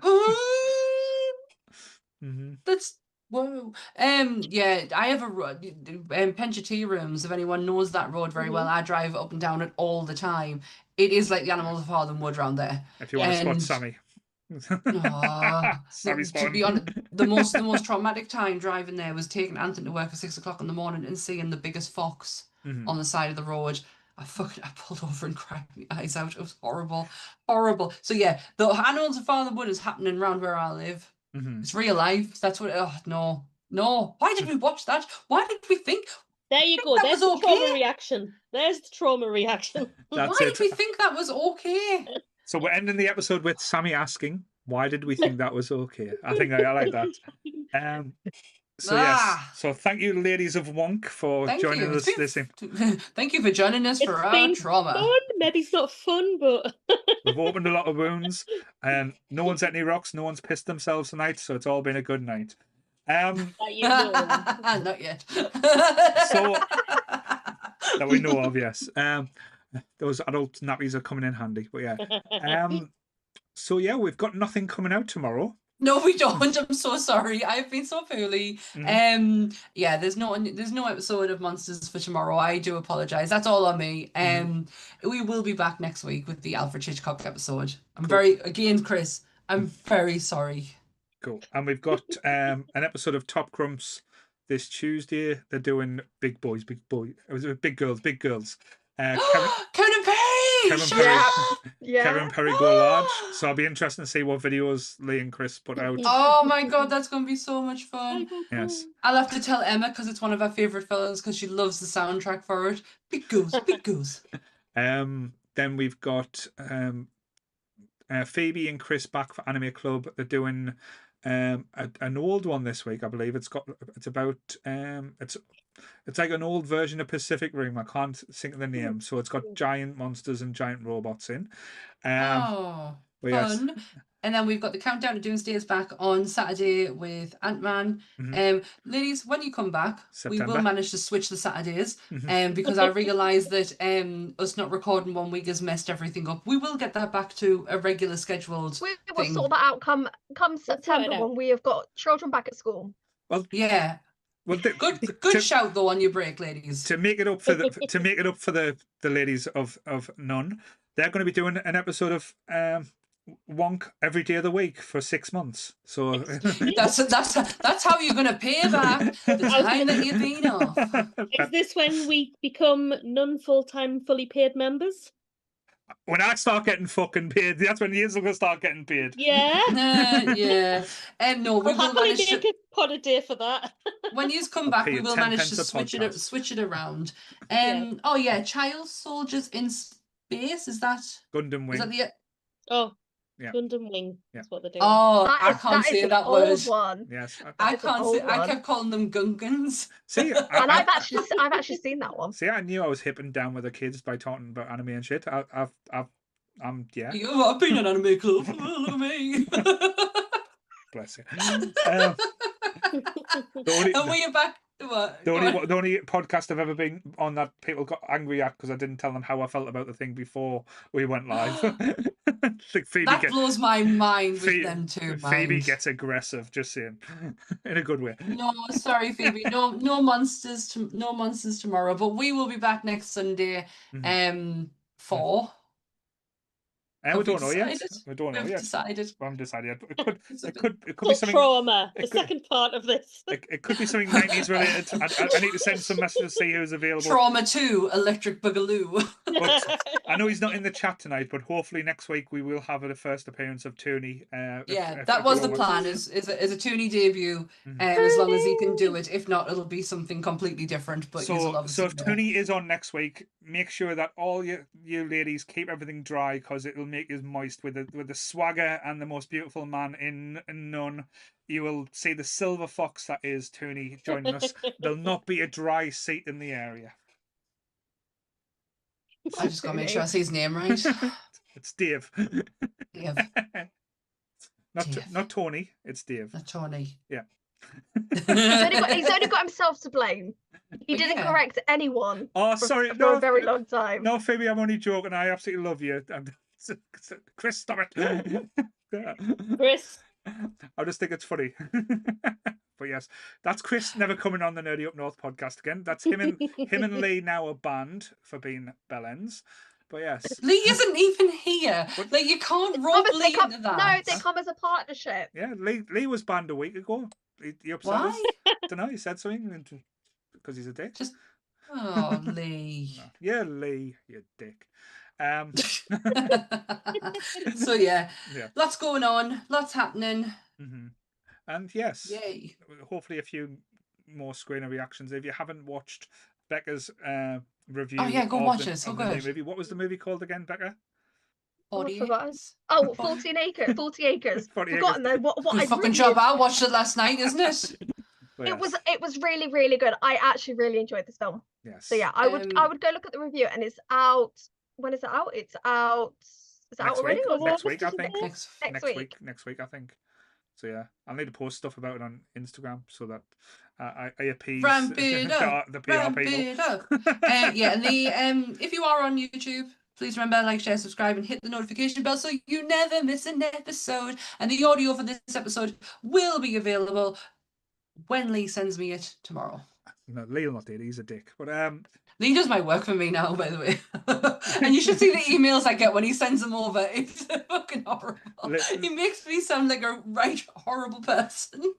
Mm-hmm. That's whoa. Yeah, I have a road, Penchity rooms. If anyone knows that road very well, I drive up and down it all the time. It is like the animals of Harlem Wood round there. If you want to spot And- Sammy. No, Sammy's to be fun. honest, the most traumatic time driving there was taking Anthony to work at 6 o'clock in the morning and seeing the biggest fox Mhm. on the side of the road. I pulled over and cried my eyes out. It was horrible, horrible. So yeah, the animals of Father Wood is happening around where I live. Mhm. It's real life. That's what. Oh no. Why did we watch that? Why did we think? There you go. that There's was the trauma okay? reaction. There's the trauma reaction. That's Why it. did we think that was okay? So we're ending the episode with Sammy asking, "Why did we think that was okay?" I think I like that. So yes. Ah. So thank you, ladies of Wonk, for Thank joining you. us this evening. Thank you for joining us for It's our been trauma. fun. Maybe it's not fun, but We've opened a lot of wounds, and no one's hit any rocks. No one's pissed themselves tonight, so it's all been a good night. that you know. Not yet. So that we know of, yes. Those adult nappies are coming in handy, but yeah. So yeah, we've got nothing coming out tomorrow. No, we don't. I'm so sorry. I've been so poorly. Yeah, there's no episode of Monsters for tomorrow. I do apologize. That's all on me. We will be back next week with the Alfred Hitchcock episode. Chris, I'm very sorry. Cool. And we've got an episode of Top Crumps this Tuesday. They're doing Big Boys, Big Boy. It was Big Girls, Big Girls. Kevin Perry! Kevin Shut Perry. up! Yeah. Kevin Perry go large. So I'll be interested to see what videos Lee and Chris put out. Oh my god, that's going to be so much fun. Yes. I'll have to tell Emma because it's one of her favourite films because she loves the soundtrack for it. Big goose, big goose. Then we've got Phoebe and Chris back for Anime Club. They're doing an old one this week, I believe. It's about It's like an old version of Pacific Rim. I can't think of the name. So it's got giant monsters and giant robots in. Oh, But yes. fun. And then we've got the Countdown to Doomsday is back on Saturday with Ant-Man. Ladies, when you come back, we will September. manage to switch the Saturdays because I realise that us not recording one week has messed everything up. We will get that back to a regular scheduled We will thing. sort that out come September out. when we have got children back at school. Well, Yeah. well, Good shout though on your break, ladies. To make it up for the ladies of None, they're going to be doing an episode of Wonk every day of the week for 6 months. So that's how you're going to pay back the time that you've been off. Is this when we become non-full-time, fully paid members? When I start getting fucking paid, that's when you're going to start getting paid. Yeah. Yeah. No, we I'll will happily manage make to. a pod a day for that. When you come I'll back, pay we you will 10 manage pence to a podcast. switch it around. Yeah. Oh yeah, Child Soldiers in Space. Is that Gundam Wing? Is that the? Oh, yeah. Gundam Wing. Yeah. That's what they're doing. Oh, I can't that say is that an word. old one. Yes, I can't say. I kept calling them Gungans. See, and I've actually seen that one. See, I knew I was hip and down with the kids by talking about anime and shit. I've yeah. I've been an anime club. Look at me. Bless you. And we are back. What? The only podcast I've ever been on that people got angry at because I didn't tell them how I felt about the thing before we went live. Like that blows my mind with them too. Phoebe gets aggressive, just saying, in a good way. No, sorry, Phoebe. No monsters. No monsters tomorrow. But we will be back next Sunday. For. We don't know yet. We don't know yet. Decided. We haven't decided yet. It could be something. Trauma. The second part of this. It could be something 90s related. I need to send some messages to see who's available. Trauma 2, Electric Boogaloo. But I know he's not in the chat tonight, but hopefully next week we will have the first appearance of Tony. That was the plan. Is a Tony debut, as long as he can do it. If not, it'll be something completely different. But so if Tony is on next week, make sure that all you ladies keep everything dry because it'll make you moist with the swagger and the most beautiful man in None. You will see the silver fox that is Tony joining us. There'll not be a dry seat in the area. I just gotta make sure I say his name right. It's Dave. Dave. Not Tony. It's Dave. Not Tony. Yeah. He's only got himself to blame. He didn't correct anyone. Oh, sorry. For a very long time. No, Phoebe, I'm only joking. I absolutely love you. Chris, stop it. Chris. I just think it's funny. But yes, that's Chris never coming on the Nerdy Up North podcast again. That's him and Lee now a band for being Bellends. But yes, Lee isn't even here. Like you can't rob Lee into that. No, they come as a partnership. Yeah, Lee was banned a week ago. He upset Why? us. I don't know. He said something because he's a dick. Oh, Lee. Yeah, Lee, you dick. So yeah, lots going on, lots happening. And yes, yay! Hopefully a few more screener reactions. If you haven't watched Becca's review, go watch it. So good. Movie. What was the movie called again, Becca? 40 acres. Oh, 14 acres. 40 acres. 40 Forgotten though. Good fucking job. I watched it last night, isn't it? It was really, really good. I actually really enjoyed this film. Yes. So yeah, I would go look at the review, and it's out. When is it out? It's out. Is it out already? Next week, I think. Next week, I think. So yeah, I'll need to post stuff about it on Instagram so that I appease the PR people. Yeah, and if you are on YouTube, please remember like, share, subscribe, and hit the notification bell so you never miss an episode. And the audio for this episode will be available when Lee sends me it tomorrow. No, Lee will not do it. He's a dick. But Lee does my work for me now, by the way. And you should see the emails I get when he sends them over. It's fucking horrible. He makes me sound like a right horrible person.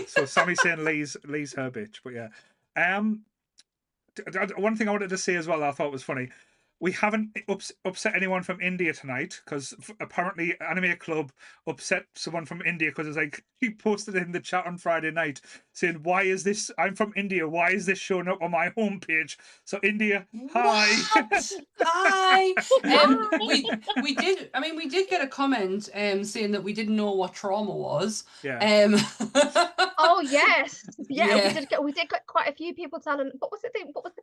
So Sammy's saying Lee's her bitch, but yeah. One thing I wanted to say as well that I thought was funny. we haven't upset anyone from India tonight, because apparently Anime Club upset someone from India, because it's like he posted in the chat on Friday night saying, "Why is this? I'm from India. Why is this showing up on my homepage?" So India, hi. What? Hi. We did. I mean, we did get a comment saying that we didn't know what trauma was. Yeah. Oh yes, yeah. Yeah. We did get quite a few people telling. What was the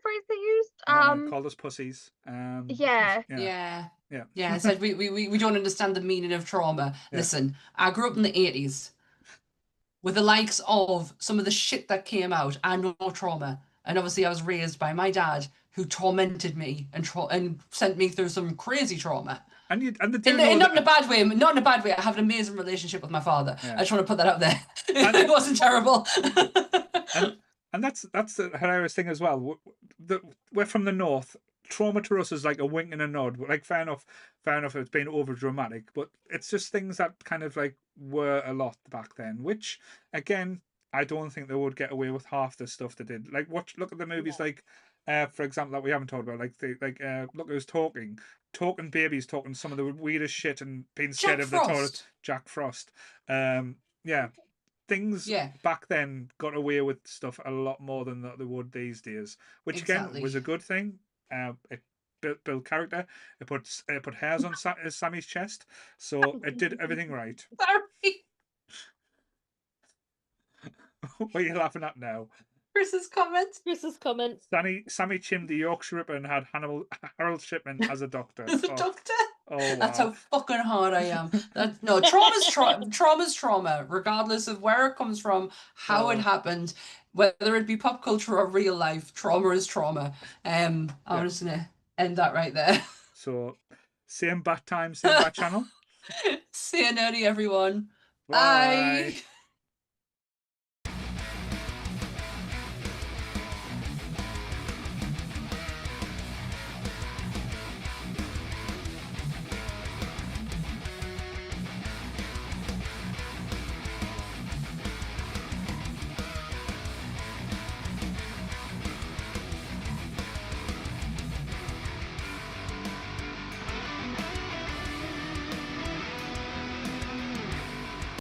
phrase they used? Called us pussies. Yeah. Yeah. Yeah. Yeah. Said we don't understand the meaning of trauma. Yeah. Listen, I grew up in the 80s with the likes of some of the shit that came out. I know trauma, and obviously I was raised by my dad, who tormented me and sent me through some crazy trauma. And they do know Not in a bad way. Not in a bad way. I have an amazing relationship with my father. Yeah. I just want to put that out there. It wasn't terrible. and that's the hilarious thing as well. We're from the north. Trauma to us is like a wink and a nod. Like, fair enough. It's been over dramatic, but it's just things that kind of like were a lot back then. Which, again, I don't think they would get away with half the stuff they did. Like, look at the movies like, for example, that we haven't talked about. Like, Look Who's Talking. Talking babies, talking some of the weirdest shit and being scared Jack of the toilet. Frost. Jack Frost. Yeah. Things back then got away with stuff a lot more than they would these days, which again was a good thing. It built character. It put hairs on Sammy's chest, so it did everything right. Sorry. What are you laughing at now? Chris's comment. Sammy chinned the Yorkshire Ripper and had Harold Shipman as a doctor. As a doctor? Oh, wow. That's how fucking hard I am. Trauma's trauma, regardless of where it comes from, how it happened, whether it be pop culture or real life. Trauma is trauma. I'm just gonna end that right there. So, same bat time, same bat channel. See you nerdy, everyone. Bye. Bye.